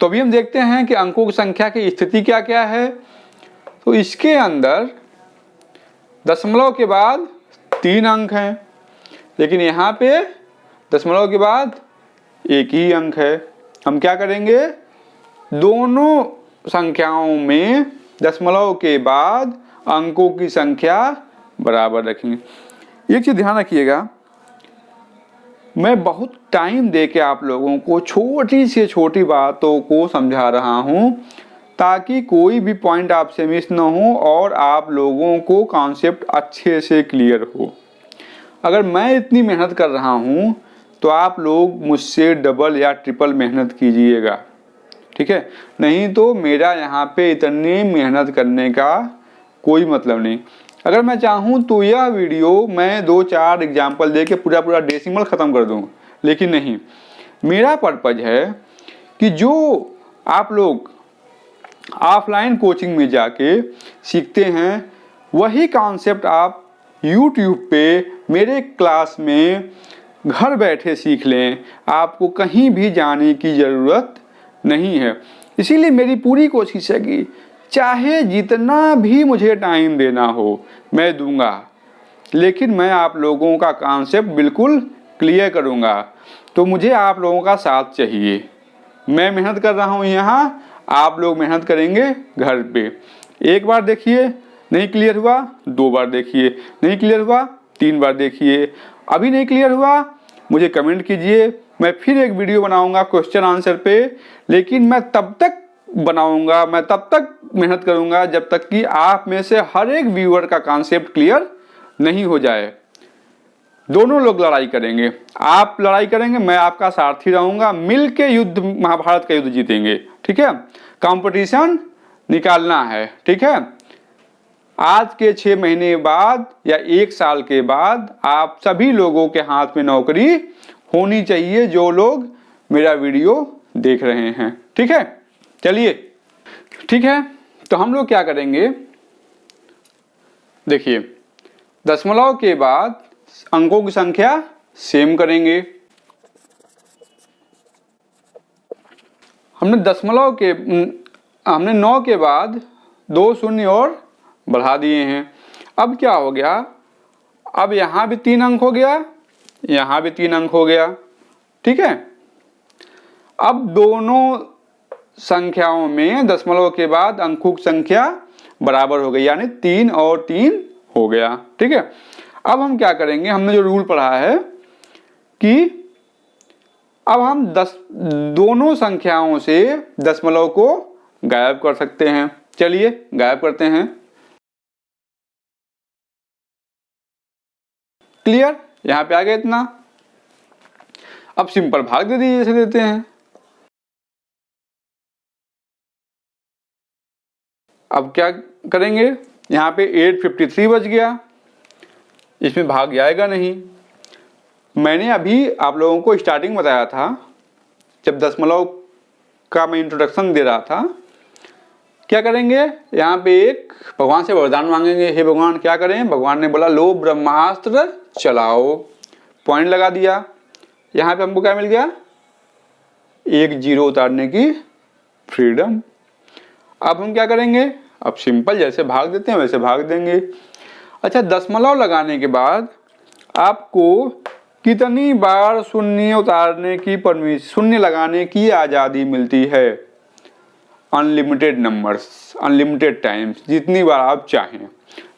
तो अभी हम देखते हैं कि अंकों की संख्या की स्थिति क्या क्या है। तो इसके अंदर दशमलव के बाद 3 अंक हैं, लेकिन यहाँ पे दशमलव के बाद एक ही अंक है। हम क्या करेंगे? दोनों संख्याओं में दशमलव के बाद अंकों की संख्या बराबर रखेंगे। एक चीज ध्यान रखिएगा, मैं बहुत टाइम दे के आप लोगों को छोटी से छोटी बातों को समझा रहा हूं, ताकि कोई भी पॉइंट आपसे मिस ना हो और आप लोगों को कॉन्सेप्ट अच्छे से क्लियर हो। अगर मैं इतनी मेहनत कर रहा हूं तो आप लोग मुझसे डबल या ट्रिपल मेहनत कीजिएगा, ठीक है। नहीं तो मेरा यहाँ पे इतनी मेहनत करने का कोई मतलब नहीं। अगर मैं चाहूँ तो यह वीडियो मैं 2-4 एग्जाम्पल दे के पूरा डेसिमल ख़त्म कर दूँ, लेकिन नहीं, मेरा पर्पज है कि जो आप लोग ऑफलाइन कोचिंग में जाके सीखते हैं वही कॉन्सेप्ट आप YouTube पे मेरे क्लास में घर बैठे सीख लें। आपको कहीं भी जाने की ज़रूरत नहीं है। इसीलिए मेरी पूरी कोशिश है कि चाहे जितना भी मुझे टाइम देना हो मैं दूंगा, लेकिन मैं आप लोगों का कॉन्सेप्ट बिल्कुल क्लियर करूंगा। तो मुझे आप लोगों का साथ चाहिए। मैं मेहनत कर रहा हूं यहाँ, आप लोग मेहनत करेंगे घर पे। एक बार देखिए, नहीं क्लियर हुआ 2 बार देखिए, नहीं क्लियर हुआ 3 बार देखिए। अभी नहीं क्लियर हुआ मुझे कमेंट कीजिए, मैं फिर एक वीडियो बनाऊंगा क्वेश्चन आंसर पे। लेकिन मैं तब तक बनाऊंगा, मैं तब तक मेहनत करूंगा जब तक कि आप में से हर एक व्यूअर का कॉन्सेप्ट क्लियर नहीं हो जाए। दोनों लोग लड़ाई करेंगे, आप लड़ाई करेंगे, मैं आपका सारथी रहूंगा। मिल के युद्ध, महाभारत का युद्ध जीतेंगे, ठीक है। कंपटीशन निकालना है, ठीक है। आज के 6 महीने बाद या 1 साल के बाद आप सभी लोगों के हाथ में नौकरी होनी चाहिए, जो लोग मेरा वीडियो देख रहे हैं, ठीक है। चलिए, ठीक है, तो हम लोग क्या करेंगे? देखिए, दशमलव के बाद अंकों की संख्या सेम करेंगे। हमने 9 के बाद 2 शून्य और बढ़ा दिए हैं। अब क्या हो गया? अब यहाँ भी 3 अंक हो गया, यहाँ भी 3 अंक हो गया, ठीक है। अब दोनों संख्याओं में दशमलव के बाद अंकों की संख्या बराबर हो गई, यानी 3 और 3 हो गया, ठीक है। अब हम क्या करेंगे? हमने जो रूल पढ़ा है कि अब हम दोनों संख्याओं से दशमलव को गायब कर सकते हैं। चलिए गायब करते हैं। क्लियर? यहां पे आ गया इतना। अब सिंपल भाग दे दीजिए, जैसे देते हैं। अब क्या करेंगे? यहाँ पे 853 बच गया, इसमें भाग जाएगा नहीं। मैंने अभी आप लोगों को स्टार्टिंग बताया था, जब दशमलव का मैं इंट्रोडक्शन दे रहा था, क्या करेंगे, यहाँ पे एक भगवान से वरदान मांगेंगे, हे भगवान क्या करें। भगवान ने बोला लो ब्रह्मास्त्र चलाओ, पॉइंट लगा दिया। यहाँ पे हमको क्या मिल गया, 1 0 उतारने की फ्रीडम। अब हम क्या करेंगे, अब सिंपल जैसे भाग देते हैं वैसे भाग देंगे। अच्छा, दशमलव लगाने के बाद आपको कितनी बार शून्य उतारने की शून्य लगाने की आज़ादी मिलती है। अनलिमिटेड नंबर्स, अनलिमिटेड टाइम्स, जितनी बार आप चाहें,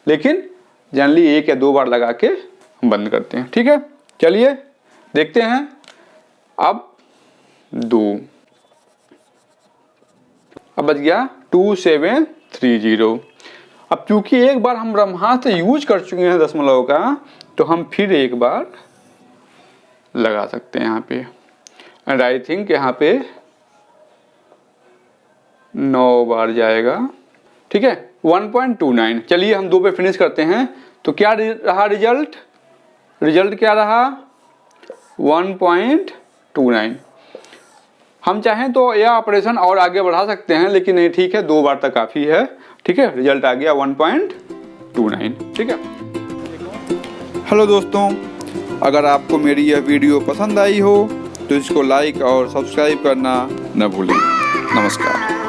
लेकिन जनरली 1 या 2 बार लगा के बंद करते हैं। ठीक है, चलिए देखते हैं। अब 2, अब बच गया 2730। अब चूंकि एक बार हम ब्रह्मास्त्र यूज कर चुके हैं दशमलव का, तो हम फिर एक बार लगा सकते हैं यहाँ पे। एंड आई थिंक यहाँ पे 9 बार जाएगा। ठीक है, 1.29। चलिए हम 2 पे फिनिश करते हैं। तो क्या रहा रिजल्ट, रिजल्ट क्या रहा 1.29। हम चाहें तो यह ऑपरेशन और आगे बढ़ा सकते हैं, लेकिन नहीं, ठीक है 2 बार तक काफ़ी है। ठीक है, रिजल्ट आ गया 1.29। ठीक है। हेलो दोस्तों, अगर आपको मेरी यह वीडियो पसंद आई हो तो इसको लाइक और सब्सक्राइब करना न भूलें। नमस्कार।